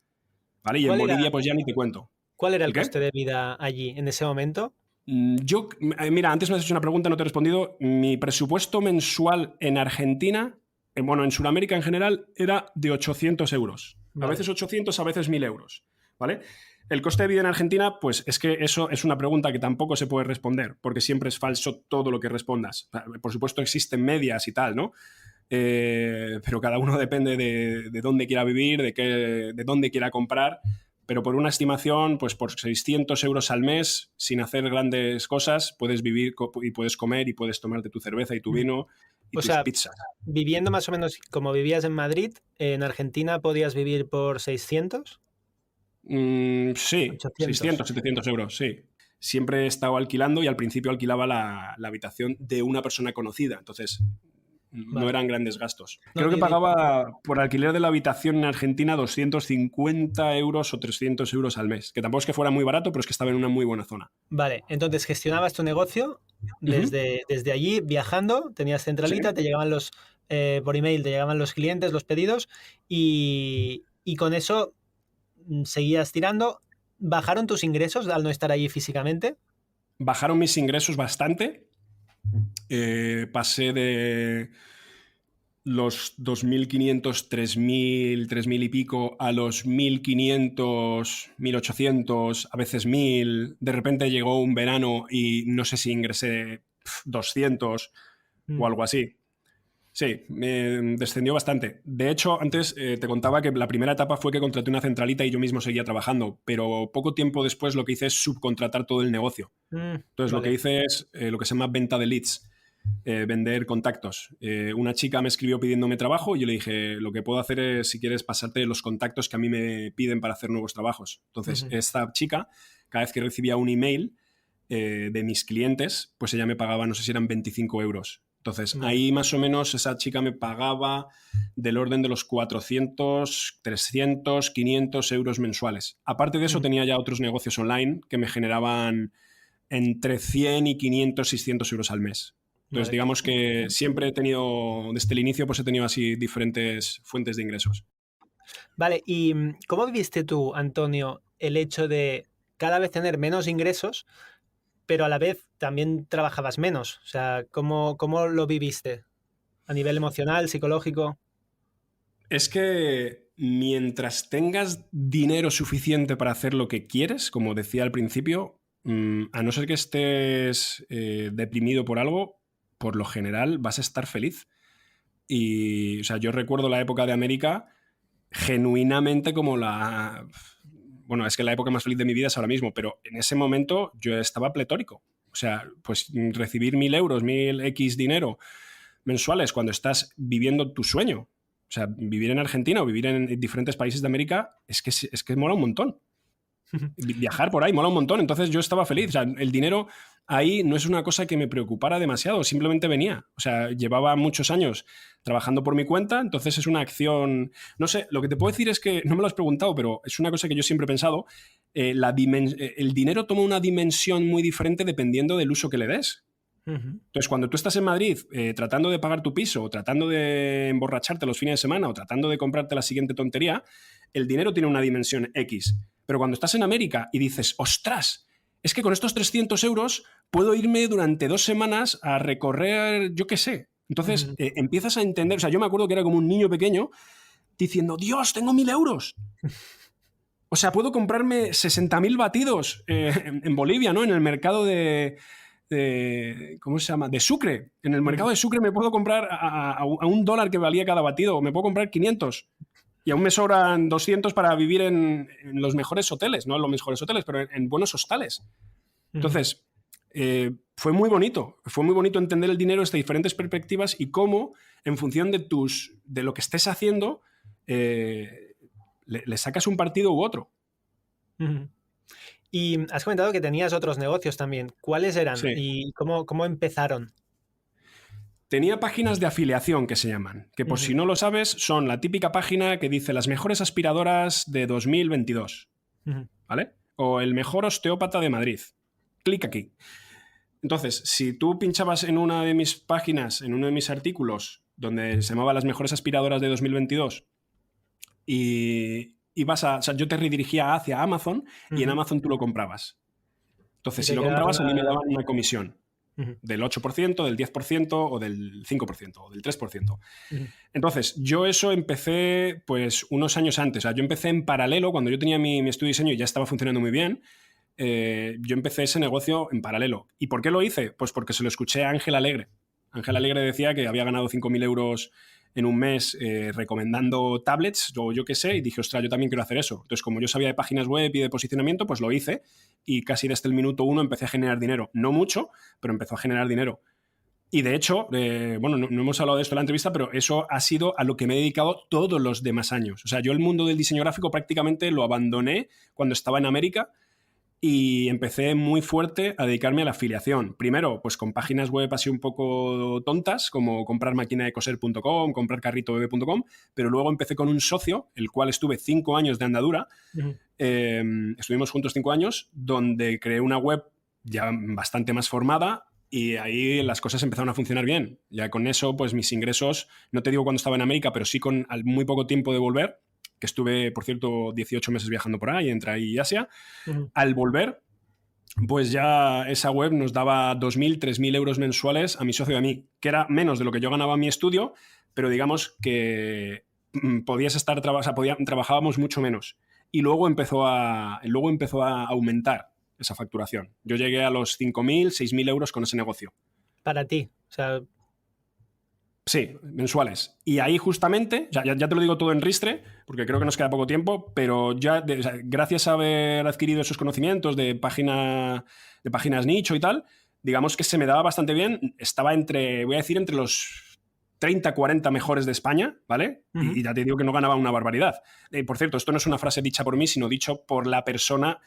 ¿vale? Y en Bolivia pues ya ni te cuento. ¿Cuál era el coste de vida allí en ese momento? Mira, antes me has hecho una pregunta, no te he respondido. Mi presupuesto mensual en Argentina... Bueno, en Sudamérica en general era de 800 euros. Vale. A veces 800, a veces 1.000 euros. ¿Vale? El coste de vida en Argentina, pues es que eso es una pregunta que tampoco se puede responder, porque siempre es falso todo lo que respondas. Por supuesto existen medias y tal, ¿no? Pero cada uno depende de dónde quiera vivir, de dónde quiera comprar. Pero por una estimación, pues por 600 euros al mes, sin hacer grandes cosas, puedes vivir y puedes comer y puedes tomarte tu cerveza y tu vino y tus pizzas. Viviendo más o menos como vivías en Madrid, ¿en Argentina podías vivir por 600? Sí, 800. 600, 700 euros, sí. Siempre he estado alquilando y al principio alquilaba la habitación de una persona conocida, entonces no eran grandes gastos. Creo que pagaba por alquiler de la habitación en Argentina 250 euros o 300 euros al mes, que tampoco es que fuera muy barato, pero es que estaba en una muy buena zona. Vale, entonces gestionabas tu negocio desde allí, viajando, tenías centralita, sí. Te llegaban por email, te llegaban los clientes, los pedidos y con eso seguías tirando. ¿Bajaron tus ingresos al no estar allí físicamente? Bajaron mis ingresos bastante. Pasé de los 2.500, 3.000 y pico, a los 1.500, 1.800, a veces 1.000. De repente llegó un verano y no sé si ingresé 200 o algo así. Sí, me descendió bastante. De hecho, antes te contaba que la primera etapa fue que contraté una centralita y yo mismo seguía trabajando, pero poco tiempo después lo que hice es subcontratar todo el negocio. Entonces, lo que hice es lo que se llama venta de leads. Vender contactos. Una chica me escribió pidiéndome trabajo y yo le dije, lo que puedo hacer es, si quieres, pasarte los contactos que a mí me piden para hacer nuevos trabajos. Entonces, esta chica, cada vez que recibía un email de mis clientes, pues ella me pagaba, no sé si eran 25 euros. Entonces, ahí más o menos esa chica me pagaba del orden de los 400, 300, 500 euros mensuales. Aparte de eso, tenía ya otros negocios online que me generaban entre 100 y 500, 600 euros al mes. Entonces, digamos que siempre he tenido, desde el inicio, pues he tenido así diferentes fuentes de ingresos. Vale, ¿y cómo viviste tú, Antonio, el hecho de cada vez tener menos ingresos, pero a la vez también trabajabas menos? O sea, ¿cómo lo viviste? ¿A nivel emocional, psicológico? Es que mientras tengas dinero suficiente para hacer lo que quieres, como decía al principio, a no ser que estés deprimido por algo, por lo general vas a estar feliz. Y, o sea, yo recuerdo la época de América genuinamente como la... Bueno, es que la época más feliz de mi vida es ahora mismo, pero en ese momento yo estaba pletórico. O sea, pues recibir 1.000 euros, 1.000 X dinero mensuales cuando estás viviendo tu sueño. O sea, vivir en Argentina o vivir en diferentes países de América es que mola un montón. Viajar por ahí mola un montón. Entonces yo estaba feliz. O sea, el dinero ahí no es una cosa que me preocupara demasiado, simplemente venía. O sea, llevaba muchos años trabajando por mi cuenta, entonces es una acción... No sé, lo que te puedo decir es que, no me lo has preguntado, pero es una cosa que yo siempre he pensado, el dinero toma una dimensión muy diferente dependiendo del uso que le des. Entonces, cuando tú estás en Madrid tratando de pagar tu piso, o tratando de emborracharte los fines de semana, o tratando de comprarte la siguiente tontería, el dinero tiene una dimensión X. Pero cuando estás en América y dices, ¡ostras! Es que con estos 300 euros puedo irme durante 2 semanas a recorrer, yo qué sé. Entonces empiezas a entender, o sea, yo me acuerdo que era como un niño pequeño diciendo, ¡Dios, tengo 1.000 euros! O sea, puedo comprarme 60.000 batidos en Bolivia, ¿no? En el mercado de ¿cómo se llama? De Sucre. En el mercado de Sucre me puedo comprar a $1 que valía cada batido, o me puedo comprar 500. Y aún me sobran 200 para vivir en los mejores hoteles, no en los mejores hoteles, pero en buenos hostales. Entonces, fue muy bonito entender el dinero desde diferentes perspectivas y cómo, en función de lo que estés haciendo, le sacas un partido u otro. Y has comentado que tenías otros negocios también. ¿Cuáles eran? Sí. ¿Y cómo empezaron? Tenía páginas de afiliación que se llaman, que por si no lo sabes, son la típica página que dice las mejores aspiradoras de 2022, ¿vale? O el mejor osteópata de Madrid. Clic aquí. Entonces, si tú pinchabas en una de mis páginas, en uno de mis artículos, donde se llamaba las mejores aspiradoras de 2022, y vas o sea, yo te redirigía hacia Amazon y en Amazon tú lo comprabas. Entonces, si lo comprabas, a mí me daban una comisión. Del 8%, del 10% o del 5% o del 3%. Entonces, yo eso empecé pues unos años antes. O sea, yo empecé en paralelo, cuando yo tenía mi estudio de diseño y ya estaba funcionando muy bien, yo empecé ese negocio en paralelo. ¿Y por qué lo hice? Pues porque se lo escuché a Ángel Alegre. Ángel Alegre decía que había ganado 5.000 euros en un mes recomendando tablets, o yo qué sé, y dije, ostras, yo también quiero hacer eso. Entonces, como yo sabía de páginas web y de posicionamiento, pues lo hice y casi desde el minuto 1 empecé a generar dinero. No mucho, pero empezó a generar dinero. Y de hecho, bueno, no hemos hablado de esto en la entrevista, pero eso ha sido a lo que me he dedicado todos los demás años. O sea, yo el mundo del diseño gráfico prácticamente lo abandoné cuando estaba en América y empecé muy fuerte a dedicarme a la afiliación. Primero, pues con páginas web así un poco tontas, como comprarmaquinadecoser.com, comprarcarritobebé.com, pero luego empecé con un socio, el cual estuve 5 años de andadura. Estuvimos juntos 5 años, donde creé una web ya bastante más formada y ahí las cosas empezaron a funcionar bien. Ya con eso, pues mis ingresos, no te digo cuando estaba en América, pero sí con muy poco tiempo de volver, que estuve, por cierto, 18 meses viajando por ahí, entre ahí y Asia. Al volver, pues ya esa web nos daba 2.000, 3.000 euros mensuales a mi socio y a mí, que era menos de lo que yo ganaba en mi estudio, pero digamos que podías estar trabajábamos mucho menos. Y luego empezó a aumentar esa facturación. Yo llegué a los 5.000, 6.000 euros con ese negocio. Para ti, o sea... Sí, mensuales. Y ahí justamente, ya te lo digo todo en ristre, porque creo que nos queda poco tiempo, pero ya gracias a haber adquirido esos conocimientos de páginas nicho y tal, digamos que se me daba bastante bien. Estaba entre los 30, 40 mejores de España, ¿vale? Uh-huh. Y ya te digo que no ganaba una barbaridad. Por cierto, esto no es una frase dicha por mí, sino dicho por la persona,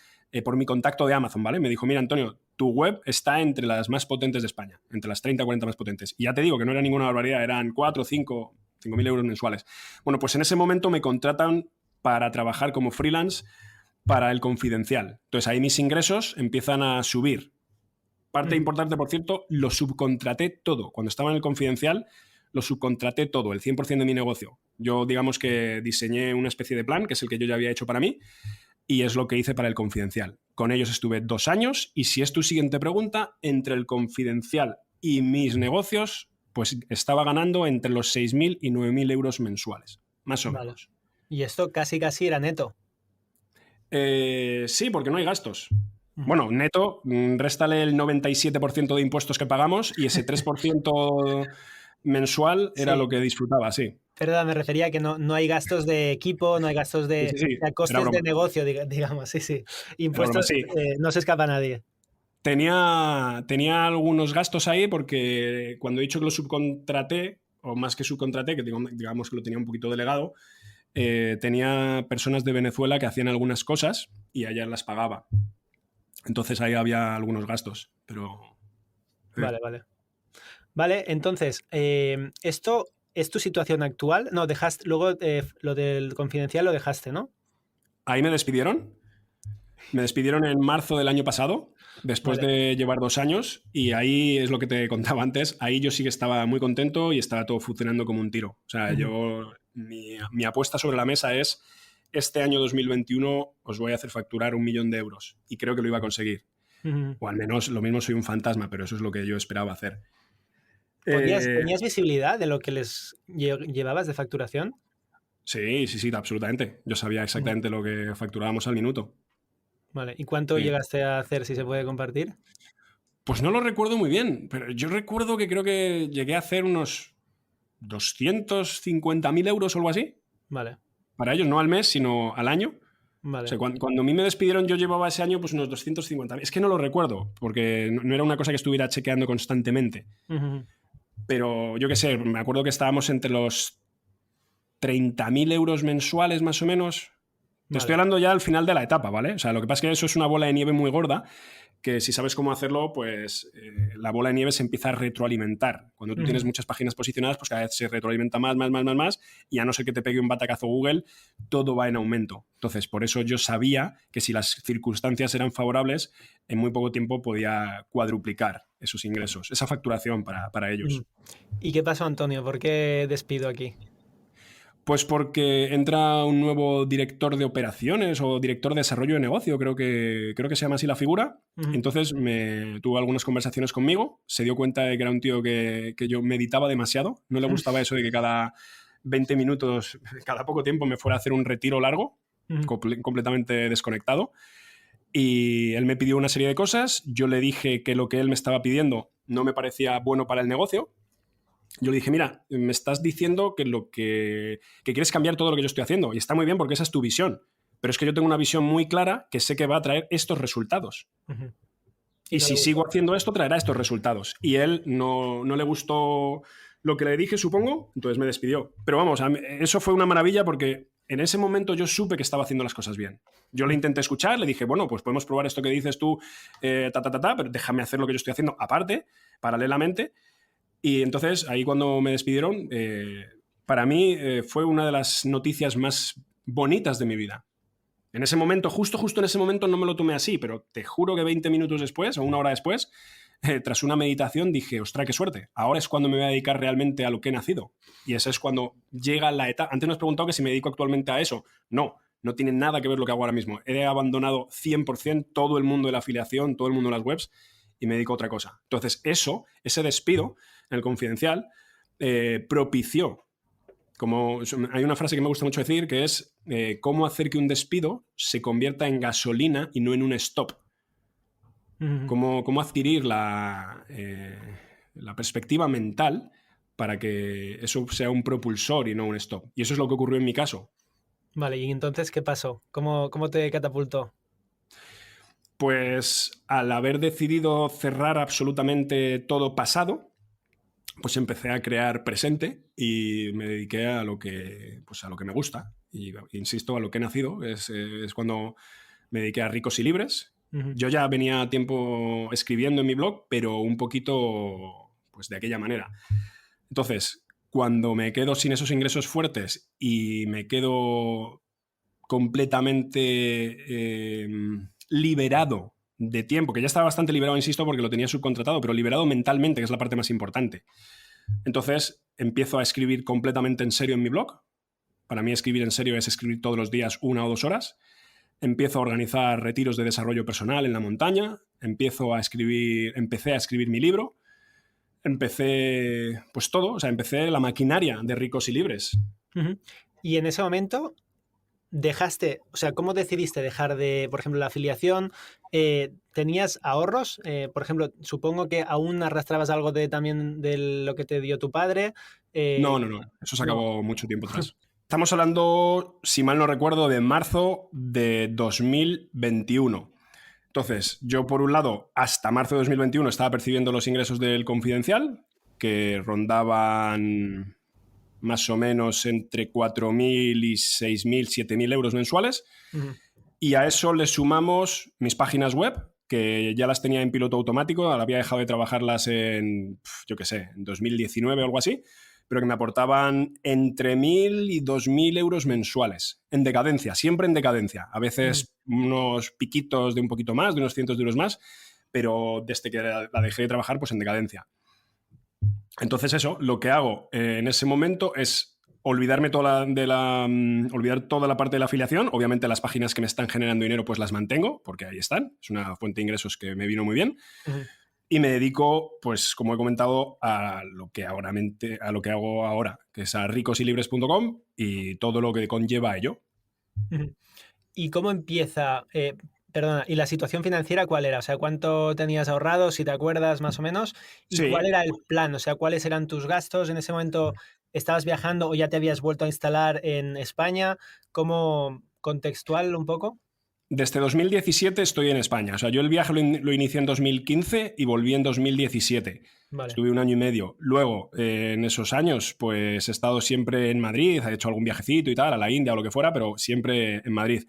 por mi contacto de Amazon, ¿vale? Me dijo, mira, Antonio, tu web está entre las más potentes de España, entre las 30 o 40 más potentes. Y ya te digo que no era ninguna barbaridad, eran 4, 5, 5.000 euros mensuales. Bueno, pues en ese momento me contratan para trabajar como freelance para El Confidencial. Entonces ahí mis ingresos empiezan a subir. Parte importante, por cierto, lo subcontraté todo. Cuando estaba en El Confidencial, lo subcontraté todo, el 100% de mi negocio. Yo, digamos que diseñé una especie de plan, que es el que yo ya había hecho para mí, y es lo que hice para El Confidencial. Con ellos estuve 2 años, y si es tu siguiente pregunta, entre El Confidencial y mis negocios, pues estaba ganando entre los 6.000 y 9.000 euros mensuales, más o menos. Y esto casi era neto. Sí, porque no hay gastos. Bueno, neto, réstale el 97% de impuestos que pagamos y ese 3% mensual era lo que disfrutaba, sí. Perdón, me refería a que no hay gastos de equipo, no hay gastos de costes de negocio, digamos, sí. Impuestos, no se escapa nadie. Tenía algunos gastos ahí porque cuando he dicho que lo subcontraté, o más que subcontraté, que digamos que lo tenía un poquito delegado, tenía personas de Venezuela que hacían algunas cosas y allá las pagaba. Entonces ahí había algunos gastos, pero... Vale, entonces, ¿esto es tu situación actual? No, dejaste, luego lo del Confidencial lo dejaste, ¿no? Ahí me despidieron. Me despidieron en marzo del año pasado, después de llevar 2 años, y ahí es lo que te contaba antes, ahí yo sí que estaba muy contento y estaba todo funcionando como un tiro. O sea, mi apuesta sobre la mesa es, este año 2021 os voy a hacer facturar 1 millón de euros, y creo que lo iba a conseguir. O al menos lo mismo soy un fantasma, pero eso es lo que yo esperaba hacer. ¿Tenías visibilidad de lo que les llevabas de facturación? Sí, absolutamente. Yo sabía exactamente lo que facturábamos al minuto. Vale, ¿y cuánto llegaste a hacer, si se puede compartir? Pues no lo recuerdo muy bien, pero yo recuerdo que creo que llegué a hacer unos 250.000 euros o algo así. Vale. Para ellos, no al mes, sino al año. Vale. O sea, cuando a mí me despidieron, yo llevaba ese año pues unos 250.000. Es que no lo recuerdo, porque no era una cosa que estuviera chequeando constantemente. Pero yo qué sé, me acuerdo que estábamos entre los 30.000 euros mensuales más o menos. Te estoy hablando ya al final de la etapa, ¿vale? O sea, lo que pasa es que eso es una bola de nieve muy gorda, que si sabes cómo hacerlo, pues la bola de nieve se empieza a retroalimentar. Cuando tú tienes muchas páginas posicionadas, pues cada vez se retroalimenta más, y a no ser que te pegue un batacazo Google, todo va en aumento. Entonces, por eso yo sabía que si las circunstancias eran favorables, en muy poco tiempo podía cuadruplicar esos ingresos, esa facturación para ellos. ¿Y qué pasó, Antonio? ¿Por qué despido aquí? Pues porque entra un nuevo director de operaciones o director de desarrollo de negocio, creo que se llama así la figura. Entonces tuvo algunas conversaciones conmigo, se dio cuenta de que era un tío que yo meditaba demasiado, no le gustaba eso de que cada 20 minutos, cada poco tiempo me fuera a hacer un retiro largo, completamente desconectado. Y él me pidió una serie de cosas, yo le dije que lo que él me estaba pidiendo no me parecía bueno para el negocio. Yo le dije, mira, me estás diciendo que quieres cambiar todo lo que yo estoy haciendo, y está muy bien porque esa es tu visión, pero es que yo tengo una visión muy clara que sé que va a traer estos resultados. Y si sigo haciendo esto, traerá estos resultados. Y él no le gustó lo que le dije, supongo, entonces me despidió. Pero vamos, eso fue una maravilla porque en ese momento yo supe que estaba haciendo las cosas bien. Yo le intenté escuchar, le dije, bueno, pues podemos probar esto que dices tú, pero déjame hacer lo que yo estoy haciendo aparte, paralelamente. Y entonces, ahí cuando me despidieron, para mí fue una de las noticias más bonitas de mi vida. En ese momento, justo en ese momento no me lo tomé así, pero te juro que 20 minutos después o 1 hora después, tras una meditación dije, ostras, qué suerte, ahora es cuando me voy a dedicar realmente a lo que he nacido. Y esa es cuando llega la etapa. Antes me has preguntado que si me dedico actualmente a eso. No tiene nada que ver lo que hago ahora mismo. He abandonado 100% todo el mundo de la afiliación, todo el mundo de las webs, y me dedico a otra cosa. Entonces, ese despido en El Confidencial, propició Hay una frase que me gusta mucho decir que es cómo hacer que un despido se convierta en gasolina y no en un stop. Cómo adquirir la perspectiva mental para que eso sea un propulsor y no un stop. Y eso es lo que ocurrió en mi caso. Vale, y entonces, ¿qué pasó? ¿Cómo te catapultó? Pues al haber decidido cerrar absolutamente todo pasado, pues empecé a crear presente y me dediqué a lo que me gusta. Y insisto, a lo que he nacido. Es cuando me dediqué a Ricos y Libres. Yo ya venía tiempo escribiendo en mi blog, pero un poquito pues de aquella manera. Entonces, cuando me quedo sin esos ingresos fuertes y me quedo completamente liberado de tiempo, que ya estaba bastante liberado, insisto, porque lo tenía subcontratado, pero liberado mentalmente, que es la parte más importante. Entonces, empiezo a escribir completamente en serio en mi blog. Para mí escribir en serio es escribir todos los días 1 o 2 horas. Empiezo a organizar retiros de desarrollo personal en la montaña. Empecé a escribir mi libro. Empecé, pues todo, o sea, empecé la maquinaria de Ricos y Libres. Y en ese momento dejaste, o sea, ¿cómo decidiste dejar de, por ejemplo, la afiliación? ¿Tenías ahorros? Por ejemplo, supongo que aún arrastrabas algo también de lo que te dio tu padre. No, eso se acabó mucho tiempo atrás. Estamos hablando, si mal no recuerdo, de marzo de 2021. Entonces, yo por un lado, hasta marzo de 2021 estaba percibiendo los ingresos del Confidencial, que rondaban más o menos entre 4.000 y 6.000, 7.000 euros mensuales. Y a eso le sumamos mis páginas web, que ya las tenía en piloto automático, había dejado de trabajarlas en 2019 o algo así, pero que me aportaban entre 1.000 y 2.000 euros mensuales, en decadencia, siempre en decadencia. A veces unos piquitos de un poquito más, de unos cientos de euros más, pero desde que la dejé de trabajar, pues en decadencia. Entonces eso, lo que hago en ese momento es olvidar toda la parte de la afiliación. Obviamente las páginas que me están generando dinero pues las mantengo, porque ahí están. Es una fuente de ingresos que me vino muy bien. Y me dedico, pues como he comentado, a lo que hago ahora, que es a ricosilibres.com y todo lo que conlleva a ello. ¿Y cómo empieza? Perdona, ¿y la situación financiera cuál era? O sea, ¿cuánto tenías ahorrado, si te acuerdas más o menos? ¿Y Sí. cuál era el plan? O sea, ¿cuáles eran tus gastos? ¿En ese momento estabas viajando o ya te habías vuelto a instalar en España? ¿Cómo contextual un poco? Desde 2017 estoy en España. O sea, yo el viaje lo inicié en 2015 y volví en 2017. Vale. Estuve 1 año y medio. Luego, en esos años, pues he estado siempre en Madrid, he hecho algún viajecito y tal, a la India o lo que fuera, pero siempre en Madrid.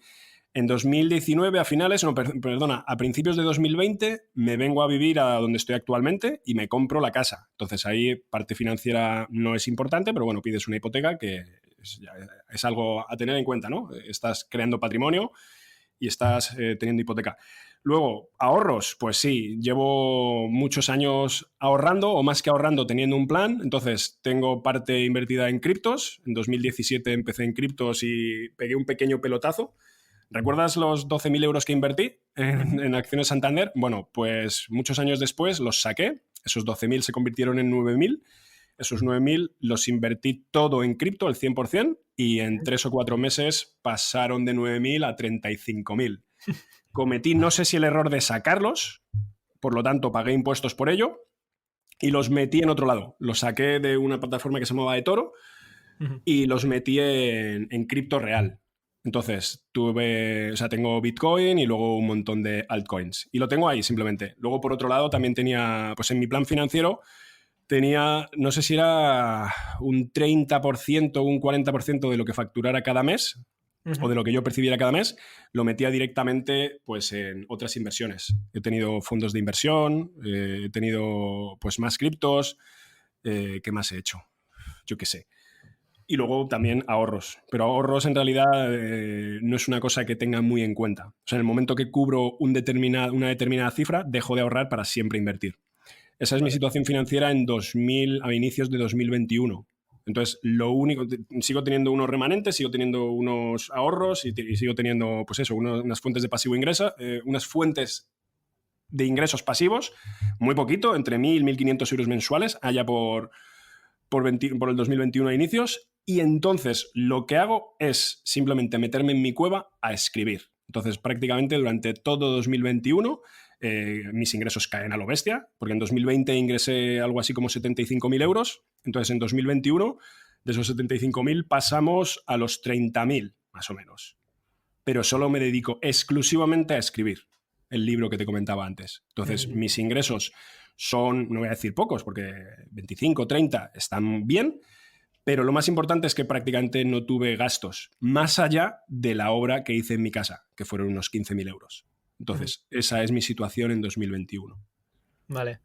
En 2019, a principios de 2020, me vengo a vivir a donde estoy actualmente y me compro la casa. Entonces ahí parte financiera no es importante, pero bueno, pides una hipoteca que es algo a tener en cuenta, ¿no? Estás creando patrimonio y estás teniendo hipoteca. Luego, ahorros, pues sí, llevo muchos años ahorrando, o más que ahorrando, teniendo un plan. Entonces, tengo parte invertida en criptos. En 2017 empecé en criptos y pegué un pequeño pelotazo. ¿Recuerdas los 12.000 euros que invertí en acciones Santander? Bueno, pues muchos años después los saqué. Esos 12.000 se convirtieron en 9.000. Esos 9.000 los invertí todo en cripto, el 100%, y en 3 o 4 meses pasaron de 9.000 a 35.000. Cometí, no sé si el error de sacarlos, por lo tanto pagué impuestos por ello, y los metí en otro lado. Los saqué de una plataforma que se llamaba eToro y los metí en cripto real. Entonces, tengo Bitcoin y luego un montón de altcoins. Y lo tengo ahí simplemente. Luego, por otro lado, también tenía, pues en mi plan financiero, tenía, no sé si era un 30% o un 40% de lo que facturara cada mes o de lo que yo percibiera cada mes, lo metía directamente pues, en otras inversiones. He tenido fondos de inversión, he tenido pues, más criptos. ¿Qué más he hecho? Yo qué sé. Y luego también ahorros. Pero ahorros en realidad no es una cosa que tenga muy en cuenta. O sea, en el momento que cubro una determinada cifra, dejo de ahorrar para siempre invertir. Esa es mi situación financiera a inicios de 2021. Entonces, lo único, sigo teniendo unos remanentes, sigo teniendo unos ahorros y sigo teniendo, pues eso, unas fuentes de pasivo ingreso, unas fuentes de ingresos pasivos, muy poquito, entre 1.000 y 1.500 euros mensuales, allá por el 2021 a inicios, y entonces lo que hago es simplemente meterme en mi cueva a escribir. Entonces prácticamente durante todo 2021 mis ingresos caen a lo bestia, porque en 2020 ingresé algo así como 75.000 euros, entonces en 2021 de esos 75.000 pasamos a los 30.000 más o menos. Pero solo me dedico exclusivamente a escribir el libro que te comentaba antes. Entonces, mis ingresos son, no voy a decir pocos, porque 25, 30 están bien, pero lo más importante es que prácticamente no tuve gastos, más allá de la obra que hice en mi casa, que fueron unos 15.000 euros. Entonces, esa es mi situación en 2021. Vale.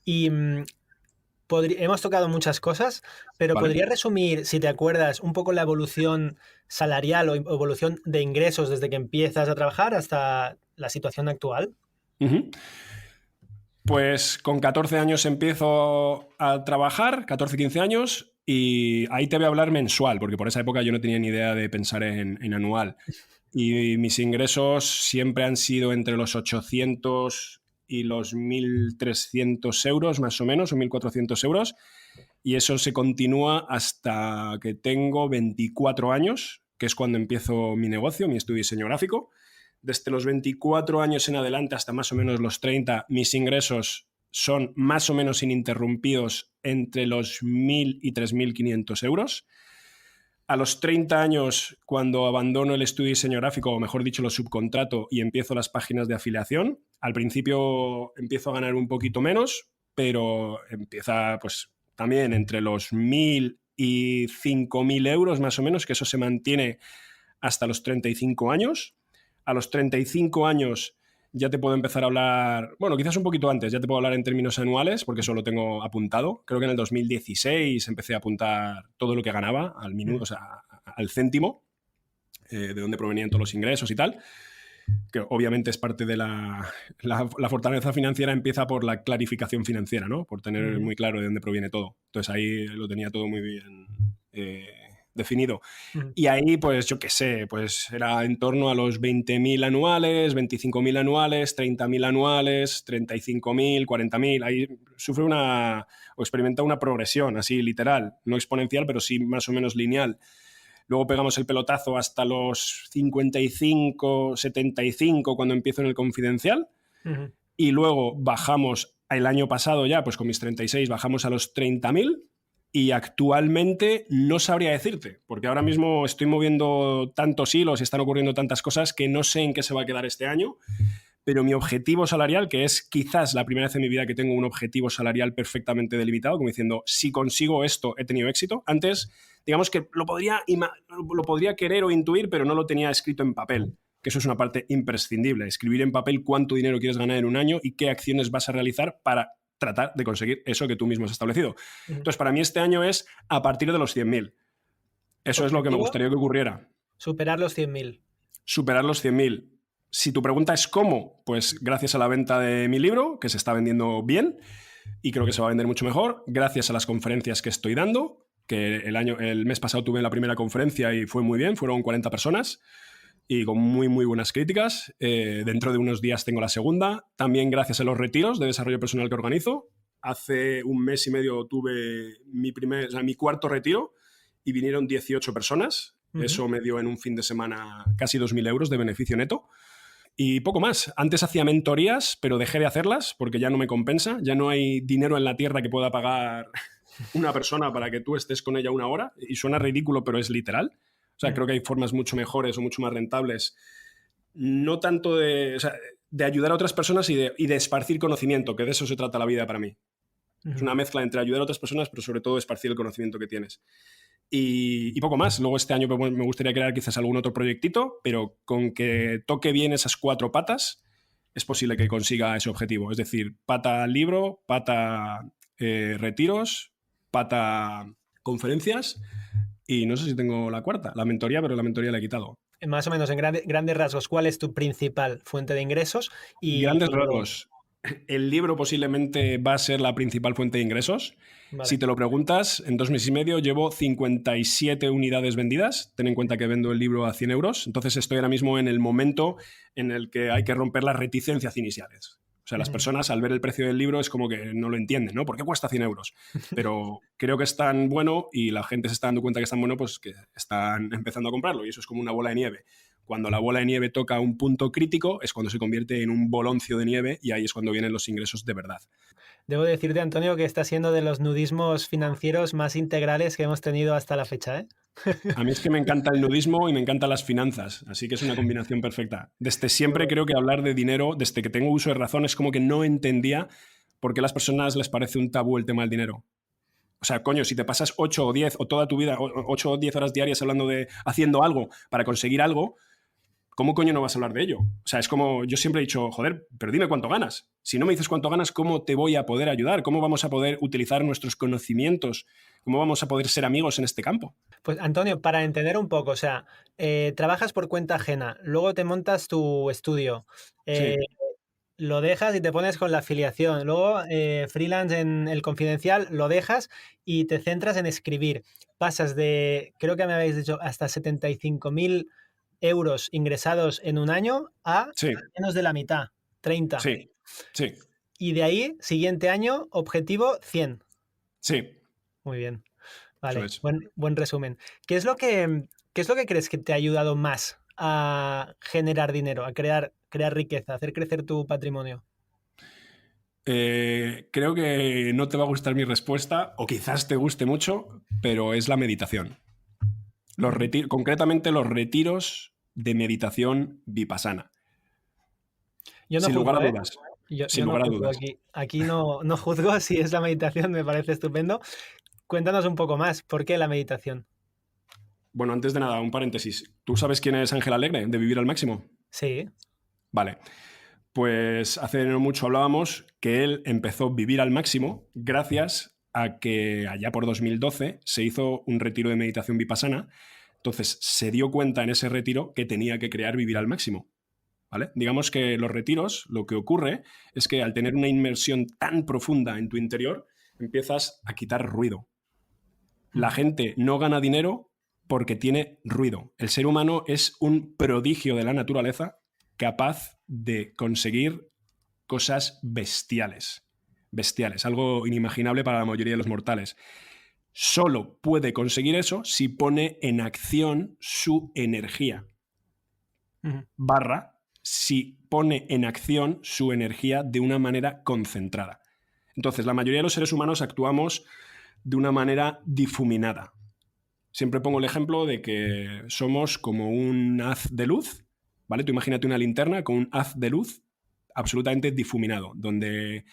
Y hemos tocado muchas cosas, pero ¿Vale? ¿podrías resumir, si te acuerdas, un poco la evolución salarial o evolución de ingresos desde que empiezas a trabajar hasta la situación actual? Pues con 14 años empiezo a trabajar, 14, 15 años, y ahí te voy a hablar mensual, porque por esa época yo no tenía ni idea de pensar en anual. Y mis ingresos siempre han sido entre los 800 y los 1.300 euros, más o menos, o 1.400 euros. Y eso se continúa hasta que tengo 24 años, que es cuando empiezo mi negocio, mi estudio de diseño gráfico. Desde los 24 años en adelante hasta más o menos los 30, mis ingresos son más o menos ininterrumpidos entre los 1.000 y 3.500 euros. A los 30 años, cuando abandono el estudio de diseño gráfico, o mejor dicho, lo subcontrato y empiezo las páginas de afiliación, al principio empiezo a ganar un poquito menos, pero empieza pues también entre los 1.000 y 5.000 euros más o menos, que eso se mantiene hasta los 35 años. A los 35 años ya te puedo empezar a hablar, bueno, quizás un poquito antes, ya te puedo hablar en términos anuales, porque eso lo tengo apuntado. Creo que en el 2016 empecé a apuntar todo lo que ganaba al minuto, o sea, al céntimo, de dónde provenían todos los ingresos y tal, que obviamente es parte de la fortaleza financiera, empieza por la clarificación financiera, ¿no? Por tener muy claro de dónde proviene todo. Entonces ahí lo tenía todo muy bien definido. Y ahí, pues yo qué sé, pues era en torno a los 20.000 anuales, 25.000 anuales, 30.000 anuales, 35.000, 40.000. Ahí sufre o experimenta una progresión así literal, no exponencial, pero sí más o menos lineal. Luego pegamos el pelotazo hasta los 55, 75 cuando empiezo en el confidencial. Y luego bajamos el año pasado ya, pues con mis 36 bajamos a los 30.000. Y actualmente no sabría decirte, porque ahora mismo estoy moviendo tantos hilos y están ocurriendo tantas cosas que no sé en qué se va a quedar este año, pero mi objetivo salarial, que es quizás la primera vez en mi vida que tengo un objetivo salarial perfectamente delimitado, como diciendo, si consigo esto, he tenido éxito. Antes, digamos que lo podría querer o intuir, pero no lo tenía escrito en papel, que eso es una parte imprescindible, escribir en papel cuánto dinero quieres ganar en un año y qué acciones vas a realizar para tratar de conseguir eso que tú mismo has establecido. Entonces, para mí este año es a partir de los 100.000. Eso es lo que me gustaría que ocurriera. Superar los 100.000. Superar los 100.000. Si tu pregunta es cómo, pues gracias a la venta de mi libro, que se está vendiendo bien y creo que se va a vender mucho mejor, gracias a las conferencias que estoy dando, que el mes pasado tuve la primera conferencia y fue muy bien, fueron 40 personas y con muy, muy buenas críticas. Dentro de unos días tengo la segunda. También gracias a los retiros de desarrollo personal que organizo. Hace un mes y medio tuve mi cuarto retiro y vinieron 18 personas. Eso me dio en un fin de semana casi 2.000 euros de beneficio neto. Y poco más. Antes hacía mentorías, pero dejé de hacerlas porque ya no me compensa. Ya no hay dinero en la tierra que pueda pagar una persona para que tú estés con ella una hora. Y suena ridículo, pero es literal. O sea, creo que hay formas mucho mejores o mucho más rentables, no tanto de ayudar a otras personas y de esparcir conocimiento, que de eso se trata la vida para mí. Es una mezcla entre ayudar a otras personas, pero sobre todo esparcir el conocimiento que tienes. Y poco más. Luego este año pues, me gustaría crear quizás algún otro proyectito, pero con que toque bien esas 4 patas, es posible que consiga ese objetivo. Es decir, pata libro, pata retiros, pata conferencias. Y no sé si tengo la cuarta, la mentoría, pero la mentoría la he quitado. Más o menos, en grandes rasgos, ¿cuál es tu principal fuente de ingresos? Grandes rasgos. El libro posiblemente va a ser la principal fuente de ingresos. Vale. Si te lo preguntas, en 2 meses y medio llevo 57 unidades vendidas. Ten en cuenta que vendo el libro a 100 euros. Entonces estoy ahora mismo en el momento en el que hay que romper las reticencias iniciales. O sea, las personas al ver el precio del libro es como que no lo entienden, ¿no? ¿Por qué cuesta 100 euros? Pero creo que es tan bueno y la gente se está dando cuenta que es tan bueno, pues que están empezando a comprarlo y eso es como una bola de nieve. Cuando la bola de nieve toca un punto crítico es cuando se convierte en un boloncio de nieve y ahí es cuando vienen los ingresos de verdad. Debo decirte, Antonio, que está siendo de los nudismos financieros más integrales que hemos tenido hasta la fecha, ¿eh? A mí es que me encanta el nudismo y me encantan las finanzas, así que es una combinación perfecta. Desde siempre creo que hablar de dinero, desde que tengo uso de razón, es como que no entendía por qué a las personas les parece un tabú el tema del dinero. O sea, coño, si te pasas 8 o 10 o toda tu vida, 8 o 10 horas diarias hablando de haciendo algo para conseguir algo, ¿cómo coño no vas a hablar de ello? O sea, es como, yo siempre he dicho, joder, pero dime cuánto ganas. Si no me dices cuánto ganas, ¿cómo te voy a poder ayudar? ¿Cómo vamos a poder utilizar nuestros conocimientos? ¿Cómo vamos a poder ser amigos en este campo? Pues Antonio, para entender un poco, o sea, trabajas por cuenta ajena, luego te montas tu estudio, eh, Sí, lo dejas y te pones con la afiliación, luego freelance en el Confidencial, lo dejas y te centras en escribir. Pasas de, creo que me habéis dicho, hasta 75.000 euros ingresados en un año a sí, menos de la mitad, 30. sí, sí, Y de ahí, siguiente año, objetivo 100. sí, Muy bien. eso Vale, es. buen resumen. ¿Qué es lo que crees que te ha ayudado más a generar dinero, a crear riqueza, a hacer crecer tu patrimonio? Creo que no te va a gustar mi respuesta, o quizás te guste mucho, pero es la meditación. Ujú. Concretamente los retiros de meditación vipassana. Yo no Sin lugar a juzgo, ¿eh? dudas. Yo Sin no lugar a juzgo dudas. aquí. Aquí no juzgo si es la meditación, me parece estupendo. Cuéntanos un poco más, ¿por qué la meditación? Bueno, antes de nada, un paréntesis. ¿Tú sabes quién es Ángel Alegre, de Vivir al Máximo? Sí. Vale. Pues hace no mucho hablábamos que él empezó a vivir al máximo gracias a que allá por 2012 se hizo un retiro de meditación vipassana. Entonces se dio cuenta en ese retiro que tenía que crear vivir al máximo. ¿Vale? Digamos que los retiros, lo que ocurre es que al tener una inmersión tan profunda en tu interior, empiezas a quitar ruido. La Ujú. gente no gana dinero porque tiene ruido. El ser humano es un prodigio de la naturaleza capaz de conseguir cosas bestiales. Bestiales, algo inimaginable para la mayoría de los mortales. Solo puede conseguir eso si pone en acción su energía. Ujú. Barra, si pone en acción su energía de una manera concentrada. Entonces, la mayoría de los seres humanos actuamos de una manera difuminada. Siempre pongo el ejemplo de que somos como un haz de luz, ¿vale? Tú imagínate una linterna con un haz de luz absolutamente difuminado, donde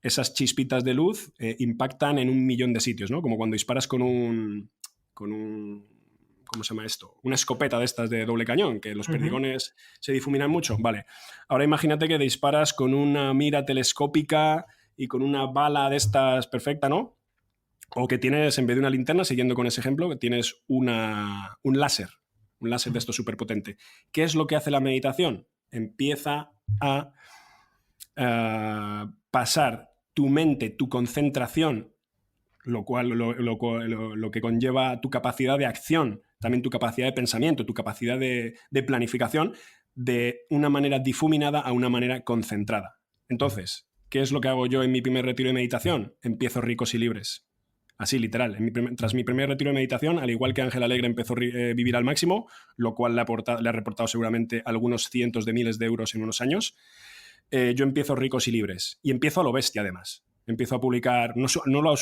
esas chispitas de luz impactan en 1 millón de sitios, ¿no? Como cuando disparas con un ¿cómo se llama esto? Una escopeta de estas de doble cañón, que los Ujú. perdigones se difuminan mucho. Vale. Ahora imagínate que disparas con una mira telescópica y con una bala de estas perfecta, ¿no? O que tienes, en vez de una linterna, siguiendo con ese ejemplo, que tienes un láser de Ujú. esto súper potente. ¿Qué es lo que hace la meditación? Empieza a pasar tu mente, tu concentración, lo que conlleva tu capacidad de acción, también tu capacidad de pensamiento, tu capacidad de planificación, de una manera difuminada a una manera concentrada. Entonces, ¿qué es lo que hago yo en mi primer retiro de meditación? Empiezo ricos y libres. Así, literal. Tras mi primer retiro de meditación, al igual que Ángel Alegre empezó a vivir al máximo, lo cual le ha reportado seguramente algunos cientos de miles de euros en unos años, yo empiezo ricos y libres. Y empiezo a lo bestia, además. Empiezo a publicar, no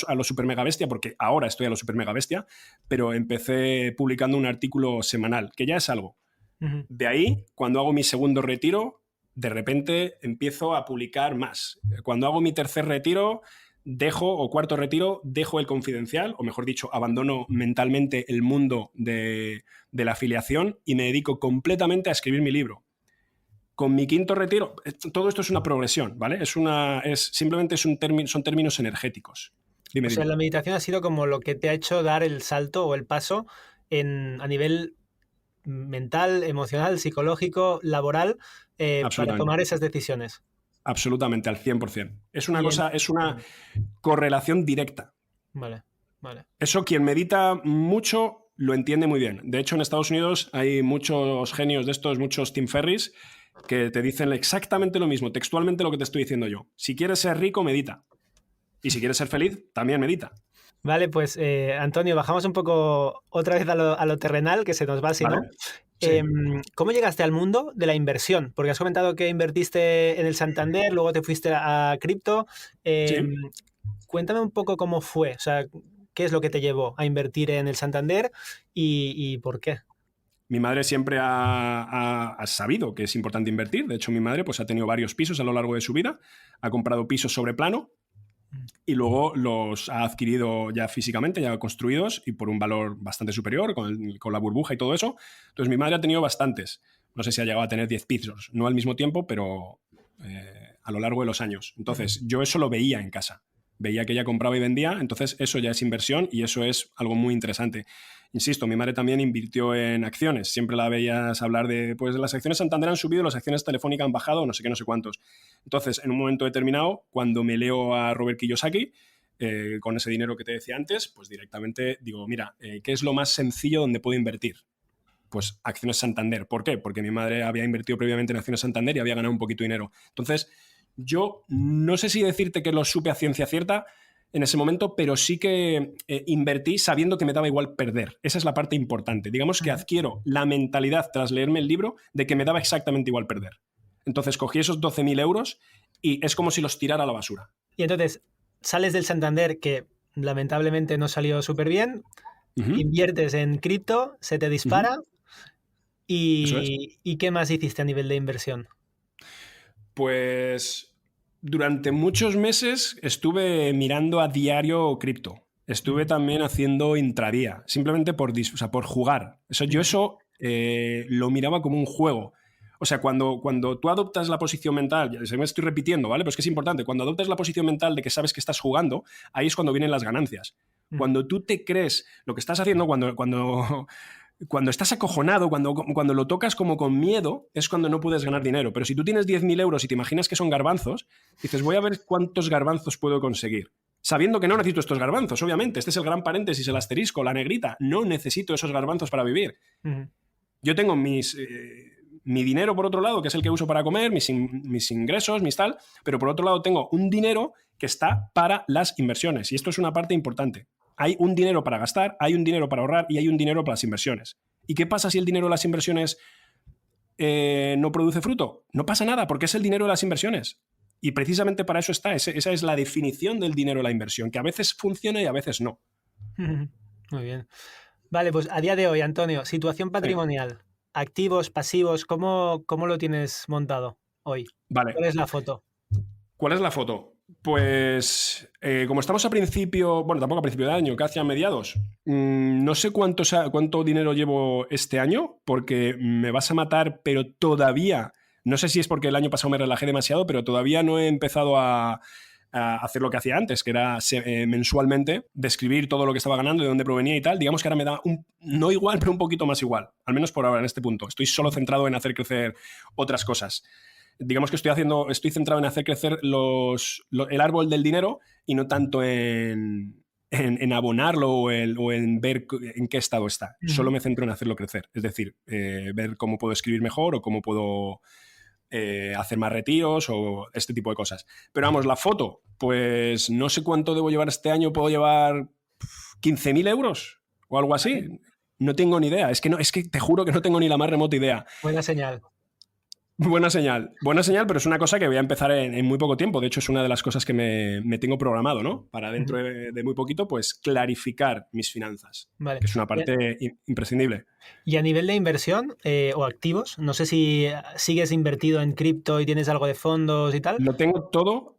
a lo super mega bestia, porque ahora estoy a lo super mega bestia, pero empecé publicando un artículo semanal, que ya es algo. Ujú. De ahí, cuando hago mi segundo retiro, de repente empiezo a publicar más. Cuando hago mi tercer retiro, o cuarto retiro, dejo el Confidencial, o mejor dicho, abandono mentalmente el mundo de la afiliación y me dedico completamente a escribir mi libro. Con mi quinto retiro, todo esto es una progresión, ¿vale? Simplemente son términos energéticos. O Dime, sea, dime. la meditación ha sido como lo que te ha hecho dar el salto o el paso a nivel mental, emocional, psicológico, laboral, para Absolutamente. tomar esas decisiones. Absolutamente, al 100%. Es una Y cosa, en... es una Ujú. correlación directa. Vale, vale. Eso quien medita mucho lo entiende muy bien. De hecho, en Estados Unidos hay muchos genios de estos, muchos Tim Ferris, que te dicen exactamente lo mismo, textualmente lo que te estoy diciendo yo. Si quieres ser rico, medita. Y si quieres ser feliz, también medita. Vale, pues Antonio, bajamos un poco otra vez a lo terrenal, que se nos va si no. ¿Vale? Sí. ¿Cómo llegaste al mundo de la inversión? Porque has comentado que invertiste en el Santander, luego te fuiste a cripto. Sí. Cuéntame un poco cómo fue, o sea, qué es lo que te llevó a invertir en el Santander y por qué. Mi madre siempre ha sabido que es importante invertir. De hecho, mi madre pues, ha tenido varios pisos a lo largo de su vida. Ha comprado pisos sobre plano y luego los ha adquirido ya físicamente, ya construidos y por un valor bastante superior, con la burbuja y todo eso. Entonces, mi madre ha tenido bastantes. No sé si ha llegado a tener 10 pisos, no al mismo tiempo, pero a lo largo de los años. Entonces, yo eso lo veía en casa. Veía que ella compraba y vendía, entonces eso ya es inversión y eso es algo muy interesante. Insisto, mi madre también invirtió en acciones. Siempre la veías hablar de, pues las acciones Santander han subido, las acciones Telefónica han bajado, no sé qué, no sé cuántos. Entonces, en un momento determinado, cuando me leo a Robert Kiyosaki, con ese dinero que te decía antes, pues directamente digo, mira, ¿qué es lo más sencillo donde puedo invertir? Pues acciones Santander. ¿Por qué? Porque mi madre había invertido previamente en acciones Santander y había ganado un poquito de dinero. Entonces, yo no sé si decirte que lo supe a ciencia cierta en ese momento, pero sí que invertí sabiendo que me daba igual perder. Esa es la parte importante. Digamos que adquiero la mentalidad tras leerme el libro de que me daba exactamente igual perder. Entonces cogí esos 12.000 euros y es como si los tirara a la basura. Y entonces sales del Santander, que lamentablemente no salió súper bien, inviertes en cripto, se te dispara Eso es. ¿y qué más hiciste a nivel de inversión? Pues durante muchos meses estuve mirando a diario cripto. Estuve también haciendo intradía, simplemente por jugar. Yo eso lo miraba como un juego. O sea, cuando tú adoptas la posición mental, ya me estoy repitiendo, ¿vale? Pero es que es importante, cuando adoptas la posición mental de que sabes que estás jugando, ahí es cuando vienen las ganancias. Cuando tú te crees lo que estás haciendo, cuando estás acojonado, cuando lo tocas como con miedo, es cuando no puedes ganar dinero. Pero si tú tienes 10.000 euros y te imaginas que son garbanzos, dices, voy a ver cuántos garbanzos puedo conseguir. Sabiendo que no necesito estos garbanzos, obviamente. Este es el gran paréntesis, el asterisco, la negrita. No necesito esos garbanzos para vivir. Yo tengo mi dinero por otro lado, que es el que uso para comer, mis ingresos, mis tal, pero por otro lado tengo un dinero que está para las inversiones. Y esto es una parte importante. Hay un dinero para gastar, hay un dinero para ahorrar y hay un dinero para las inversiones. ¿Y qué pasa si el dinero de las inversiones no produce fruto? No pasa nada, porque es el dinero de las inversiones. Y precisamente para eso está. Esa es la definición del dinero de la inversión, que a veces funciona y a veces no. Muy bien. Vale, pues a día de hoy, Antonio, situación patrimonial, activos, pasivos, ¿cómo lo tienes montado hoy? Vale. ¿Cuál es la foto? ¿Cuál es la foto? Pues como estamos a principio, bueno, tampoco a principio de año, casi a mediados, no sé cuánto dinero llevo este año, porque me vas a matar, pero todavía, no sé si es porque el año pasado me relajé demasiado, pero todavía no he empezado a hacer lo que hacía antes, que era mensualmente describir todo lo que estaba ganando, de dónde provenía y tal. Digamos que ahora me da no igual, pero un poquito más igual, al menos por ahora en este punto. Estoy solo centrado en hacer crecer otras cosas. Digamos que estoy centrado en hacer crecer el árbol del dinero y no tanto en abonarlo o en ver en qué estado está. Solo me centro en hacerlo crecer. Es decir, ver cómo puedo escribir mejor o cómo puedo hacer más retiros o este tipo de cosas. Pero vamos, la foto, pues no sé cuánto debo llevar este año. Puedo llevar 15.000 euros o algo así. No tengo ni idea. Es que te juro que no tengo ni la más remota idea. Buena señal. Buena señal, pero es una cosa que voy a empezar en muy poco tiempo. De hecho, es una de las cosas que me tengo programado, ¿no? Para dentro de muy poquito, pues clarificar mis finanzas, que es una parte imprescindible. Y a nivel de inversión o activos, no sé si sigues invertido en cripto y tienes algo de fondos y tal. Lo tengo todo.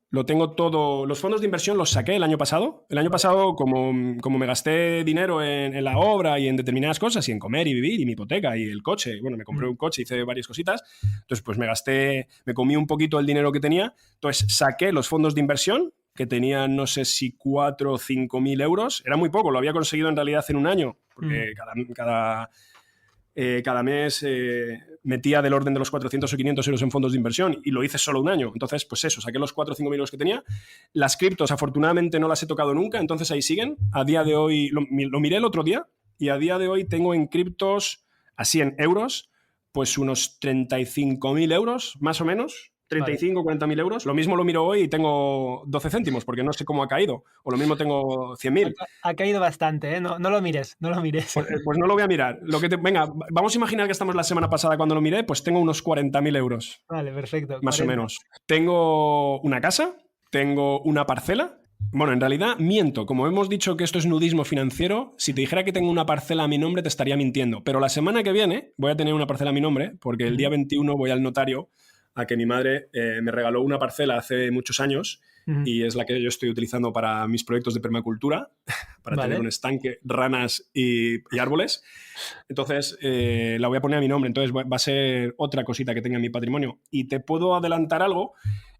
Los fondos de inversión los saqué el año pasado. El año pasado, como me gasté dinero en la obra y en determinadas cosas, y en comer y vivir, y mi hipoteca y el coche, bueno, me compré un coche, hice varias cositas, entonces pues me comí un poquito el dinero que tenía, entonces saqué los fondos de inversión, que tenían no sé si 4 o 5.000 euros, era muy poco, lo había conseguido en realidad en un año, porque cada mes metía del orden de los 400 o 500 euros en fondos de inversión y lo hice solo un año. Entonces, pues eso, saqué los 4 o 5 mil euros que tenía. Las criptos, afortunadamente, no las he tocado nunca, entonces ahí siguen. A día de hoy, lo miré el otro día y a día de hoy tengo en criptos, así en euros, pues unos 35.000 euros, más o menos. 35, 40.000 euros. Lo mismo lo miro hoy y tengo 12 céntimos, porque no sé cómo ha caído. O lo mismo tengo 100.000. Ha caído bastante, ¿eh? No lo mires, no lo mires. Pues no lo voy a mirar. Venga, vamos a imaginar que estamos la semana pasada cuando lo miré, pues tengo unos 40.000 euros. Vale, perfecto. Más 40. o menos. Tengo una casa, tengo una parcela. Bueno, en realidad miento. Como hemos dicho que esto es nudismo financiero, si te dijera que tengo una parcela a mi nombre te estaría mintiendo. Pero la semana que viene voy a tener una parcela a mi nombre, porque el día 21 voy al notario a que mi madre me regaló una parcela hace muchos años y es la que yo estoy utilizando para mis proyectos de permacultura, para tener un estanque, ranas y árboles. Entonces, la voy a poner a mi nombre. Entonces, va a ser otra cosita que tenga en mi patrimonio. Y te puedo adelantar algo.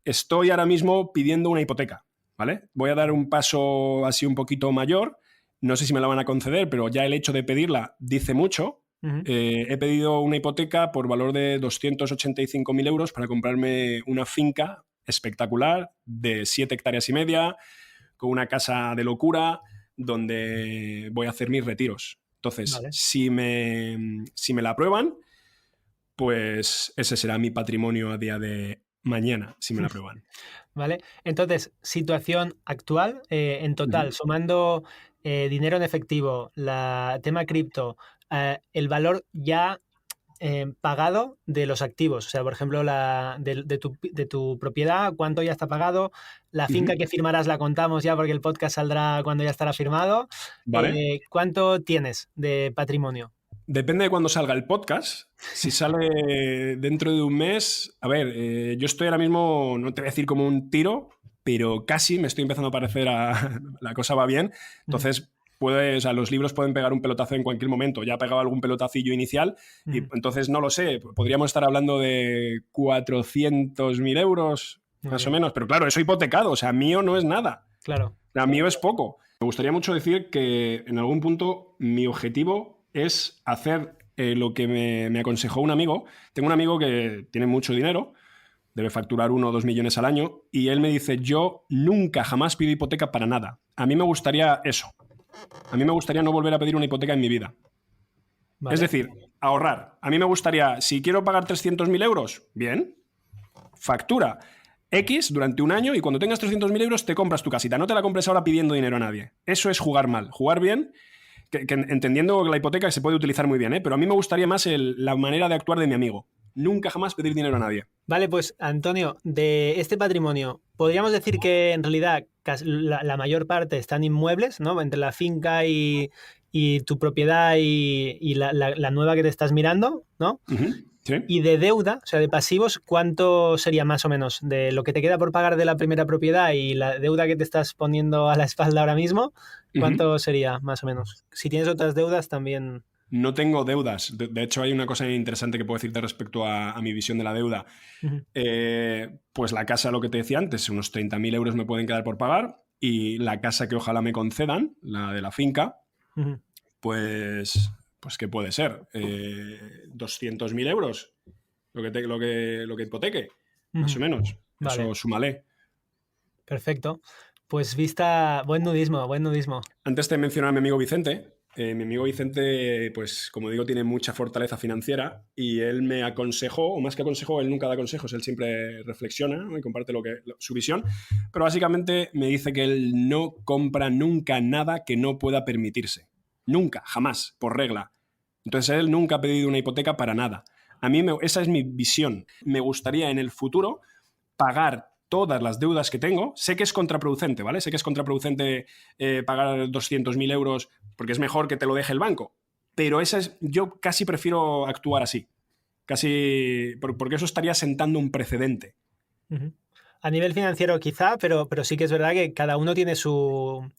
Estoy ahora mismo pidiendo una hipoteca, ¿vale? Voy a dar un paso así un poquito mayor. No sé si me la van a conceder, pero ya el hecho de pedirla dice mucho. He pedido una hipoteca por valor de 285.000 euros para comprarme una finca espectacular de 7 hectáreas y media, con una casa de locura, donde voy a hacer mis retiros. Entonces, si me la aprueban, pues ese será mi patrimonio a día de mañana, si me la aprueban. Vale. Entonces, situación actual, en total, sumando dinero en efectivo, tema cripto, el valor ya pagado de los activos. O sea, por ejemplo, de tu propiedad, ¿cuánto ya está pagado? La finca que firmarás la contamos ya porque el podcast saldrá cuando ya estará firmado. Vale. ¿Cuánto tienes de patrimonio? Depende de cuándo salga el podcast. Si sale dentro de un mes... A ver, yo estoy ahora mismo, no te voy a decir como un tiro, pero casi me estoy empezando a parecer a... La cosa va bien. Entonces, los libros pueden pegar un pelotazo en cualquier momento. Ya ha pegado algún pelotacillo inicial y entonces no lo sé. Podríamos estar hablando de 400.000 euros, más o menos. Pero claro, eso hipotecado. O sea, mío no es nada. Claro. Mío es poco. Me gustaría mucho decir que en algún punto mi objetivo es hacer lo que me aconsejó un amigo. Tengo un amigo que tiene mucho dinero, debe facturar 1 o 2 millones al año, y él me dice, yo nunca jamás pido hipoteca para nada. A mí me gustaría eso. A mí me gustaría no volver a pedir una hipoteca en mi vida. Vale. Es decir, ahorrar. A mí me gustaría, si quiero pagar 300.000 euros, bien, factura X durante un año y cuando tengas 300.000 euros te compras tu casita. No te la compres ahora pidiendo dinero a nadie. Eso es jugar mal. Jugar bien, que entendiendo que la hipoteca se puede utilizar muy bien, pero a mí me gustaría más la manera de actuar de mi amigo. Nunca jamás pedir dinero a nadie. Vale, pues Antonio, de este patrimonio, podríamos decir que en realidad la mayor parte están inmuebles, ¿no? Entre la finca y tu propiedad y la nueva que te estás mirando, ¿no? Sí. Y de deuda, o sea, de pasivos, ¿cuánto sería más o menos de lo que te queda por pagar de la primera propiedad y la deuda que te estás poniendo a la espalda ahora mismo? ¿Cuánto sería más o menos? Si tienes otras deudas también... No tengo deudas. De hecho, hay una cosa interesante que puedo decirte respecto a mi visión de la deuda. Pues la casa, lo que te decía antes, unos 30.000 euros me pueden quedar por pagar y la casa que ojalá me concedan, la de la finca, pues ¿qué puede ser? 200.000 euros, lo que hipoteque, más o menos. Vale. Eso súmale. Perfecto. Pues buen nudismo. Antes te mencionaba a mi amigo Vicente. Mi amigo Vicente, pues como digo, tiene mucha fortaleza financiera y él me aconsejó, o más que aconsejó, él nunca da consejos, él siempre reflexiona, ¿no? Y comparte su visión, pero básicamente me dice que él no compra nunca nada que no pueda permitirse. Nunca, jamás, por regla. Entonces él nunca ha pedido una hipoteca para nada. A mí esa es mi visión. Me gustaría en el futuro pagar todas las deudas que tengo. Sé que es contraproducente, ¿vale? Sé que es contraproducente pagar 200.000 euros porque es mejor que te lo deje el banco. Pero yo casi prefiero actuar así. Casi, porque eso estaría sentando un precedente. A nivel financiero quizá, pero sí que es verdad que cada uno tiene su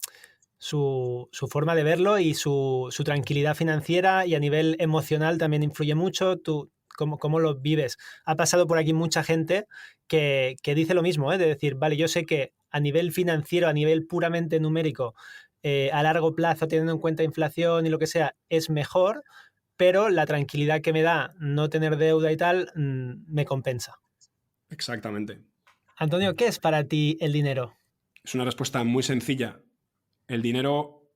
forma de verlo y su tranquilidad financiera, y a nivel emocional también influye mucho. Tú, ¿cómo lo vives? Ha pasado por aquí mucha gente que dice lo mismo, de decir, vale, yo sé que a nivel financiero, a nivel puramente numérico, a largo plazo, teniendo en cuenta inflación y lo que sea, es mejor, pero la tranquilidad que me da no tener deuda y tal, me compensa. Exactamente. Antonio, ¿qué es para ti el dinero? Es una respuesta muy sencilla. El dinero,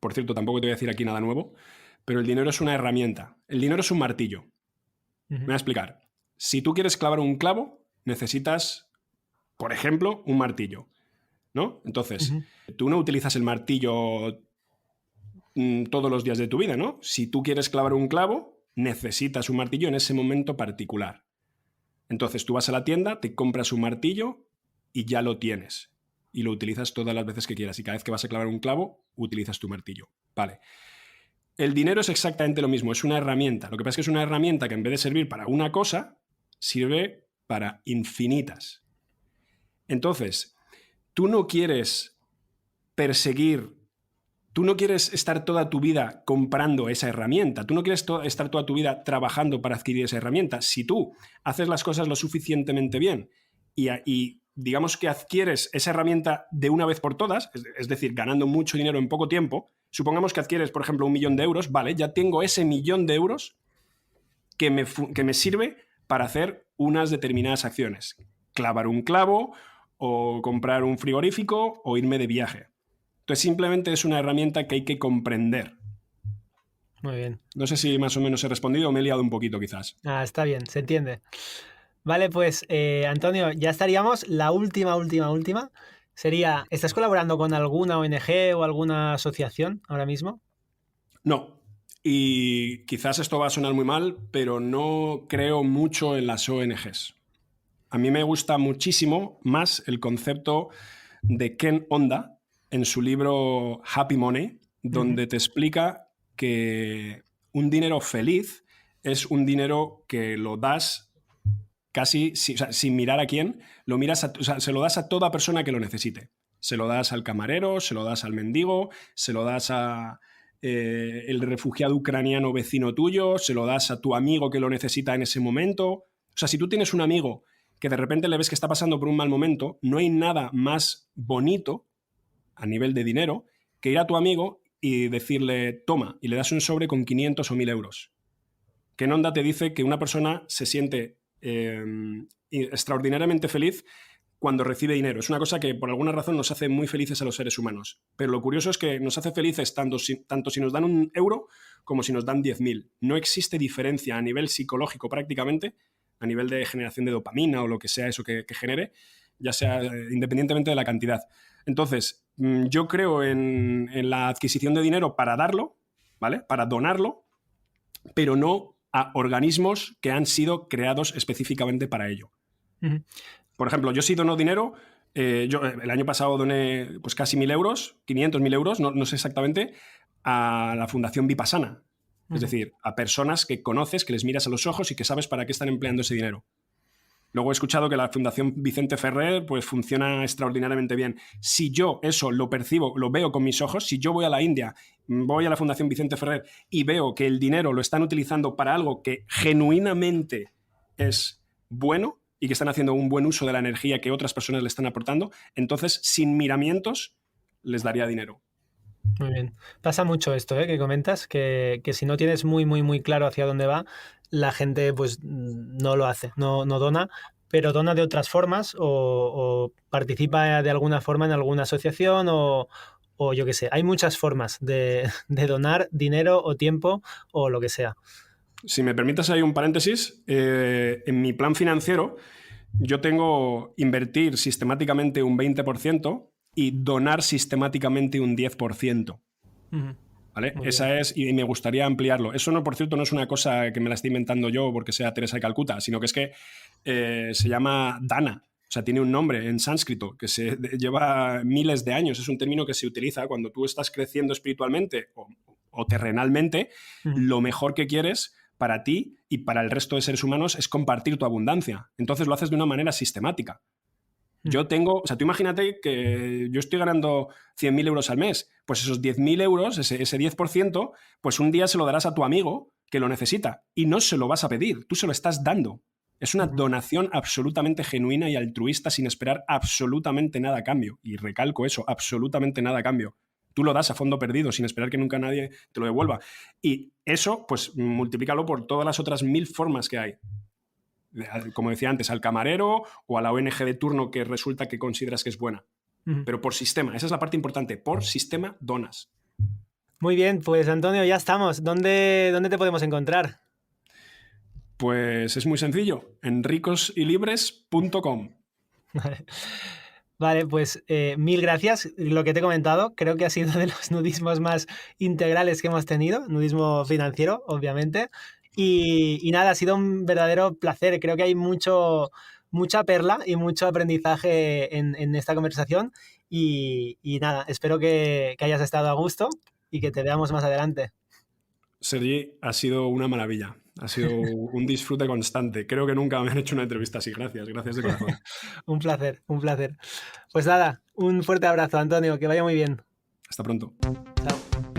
por cierto, tampoco te voy a decir aquí nada nuevo, pero el dinero es una herramienta. El dinero es un martillo. Me voy a explicar. Si tú quieres clavar un clavo, necesitas, por ejemplo, un martillo, ¿no? Entonces, tú no utilizas el martillo todos los días de tu vida, ¿no? Si tú quieres clavar un clavo, necesitas un martillo en ese momento particular. Entonces tú vas a la tienda, te compras un martillo y ya lo tienes. Y lo utilizas todas las veces que quieras. Y cada vez que vas a clavar un clavo, utilizas tu martillo. Vale. El dinero es exactamente lo mismo, es una herramienta. Lo que pasa es que es una herramienta que en vez de servir para una cosa, sirve para infinitas. Entonces, tú no quieres perseguir, tú no quieres estar toda tu vida comprando esa herramienta, tú no quieres estar toda tu vida trabajando para adquirir esa herramienta. Si tú haces las cosas lo suficientemente bien y digamos que adquieres esa herramienta de una vez por todas, es decir, ganando mucho dinero en poco tiempo, supongamos que adquieres, por ejemplo, 1.000.000 de euros, vale, ya tengo ese 1.000.000 de euros que me sirve para hacer unas determinadas acciones. Clavar un clavo, o comprar un frigorífico, o irme de viaje. Entonces simplemente es una herramienta que hay que comprender. Muy bien. No sé si más o menos he respondido o me he liado un poquito quizás. Está bien, se entiende. Vale, pues Antonio, ya estaríamos. La última sería, ¿estás colaborando con alguna ONG o alguna asociación ahora mismo? No. Y quizás esto va a sonar muy mal, pero no creo mucho en las ONGs. A mí me gusta muchísimo más el concepto de Ken Honda en su libro Happy Money, donde te explica que un dinero feliz es un dinero que lo das casi sin mirar a quién, lo miras se lo das a toda persona que lo necesite. Se lo das al camarero, se lo das al mendigo, se lo das a el refugiado ucraniano vecino tuyo, se lo das a tu amigo que lo necesita en ese momento. O sea, si tú tienes un amigo que de repente le ves que está pasando por un mal momento, no hay nada más bonito a nivel de dinero que ir a tu amigo y decirle, toma, y le das un sobre con 500 o 1.000 euros. Ken Honda te dice que una persona se siente extraordinariamente feliz cuando recibe dinero. Es una cosa que por alguna razón nos hace muy felices a los seres humanos. Pero lo curioso es que nos hace felices tanto si nos dan 1 euro como si nos dan 10.000. No existe diferencia a nivel psicológico prácticamente, a nivel de generación de dopamina o lo que sea eso que genere, ya sea independientemente de la cantidad. Entonces, yo creo en la adquisición de dinero para darlo, ¿vale? Para donarlo, pero no a organismos que han sido creados específicamente para ello. Por ejemplo, yo sí dono dinero. Yo el año pasado doné pues casi 1.000 euros, 500.000 euros, no sé exactamente, a la Fundación Vipassana. Es decir, a personas que conoces, que les miras a los ojos y que sabes para qué están empleando ese dinero. Luego he escuchado que la Fundación Vicente Ferrer pues funciona extraordinariamente bien. Si yo eso lo percibo, lo veo con mis ojos, si yo voy a la India, voy a la Fundación Vicente Ferrer y veo que el dinero lo están utilizando para algo que genuinamente es bueno y que están haciendo un buen uso de la energía que otras personas le están aportando, entonces, sin miramientos, les daría dinero. Muy bien. Pasa mucho esto, que comentas, que si no tienes muy claro hacia dónde va, la gente pues no lo hace, no dona, pero dona de otras formas o participa de alguna forma en alguna asociación o yo qué sé. Hay muchas formas de donar dinero o tiempo o lo que sea. Si me permites ahí un paréntesis, en mi plan financiero yo tengo invertir sistemáticamente un 20% y donar sistemáticamente un 10%. ¿Vale? Esa es, y me gustaría ampliarlo. Eso, no, por cierto, no es una cosa que me la esté inventando yo porque sea Teresa de Calcuta, sino que es que se llama dana. O sea, tiene un nombre en sánscrito que se lleva miles de años. Es un término que se utiliza cuando tú estás creciendo espiritualmente o terrenalmente. Lo mejor que quieres para ti y para el resto de seres humanos es compartir tu abundancia. Entonces lo haces de una manera sistemática. Yo tengo, o sea, tú imagínate que yo estoy ganando 100.000 euros al mes, pues esos 10.000 euros, ese 10%, pues un día se lo darás a tu amigo que lo necesita y no se lo vas a pedir, tú se lo estás dando. Es una donación absolutamente genuina y altruista sin esperar absolutamente nada a cambio. Y recalco eso, absolutamente nada a cambio. Tú lo das a fondo perdido sin esperar que nunca nadie te lo devuelva. Y eso, pues multiplícalo por todas las otras 1.000 formas que hay. Como decía antes, al camarero o a la ONG de turno que resulta que consideras que es buena. Pero por sistema, esa es la parte importante, por sistema donas. Muy bien, pues Antonio, ya estamos. ¿Dónde te podemos encontrar? Pues es muy sencillo, en ricoslibres.com. Vale, pues mil gracias. Lo que te he comentado, creo que ha sido de los nudismos más integrales que hemos tenido, nudismo financiero, obviamente. Y nada, ha sido un verdadero placer. Creo que hay mucha perla y mucho aprendizaje en esta conversación. Y nada, espero que hayas estado a gusto y que te veamos más adelante. Sergi, ha sido una maravilla. Ha sido un disfrute constante. Creo que nunca me han hecho una entrevista así. Gracias, gracias de corazón. Un placer, un placer. Pues nada, un fuerte abrazo, Antonio, que vaya muy bien. Hasta pronto. Chao.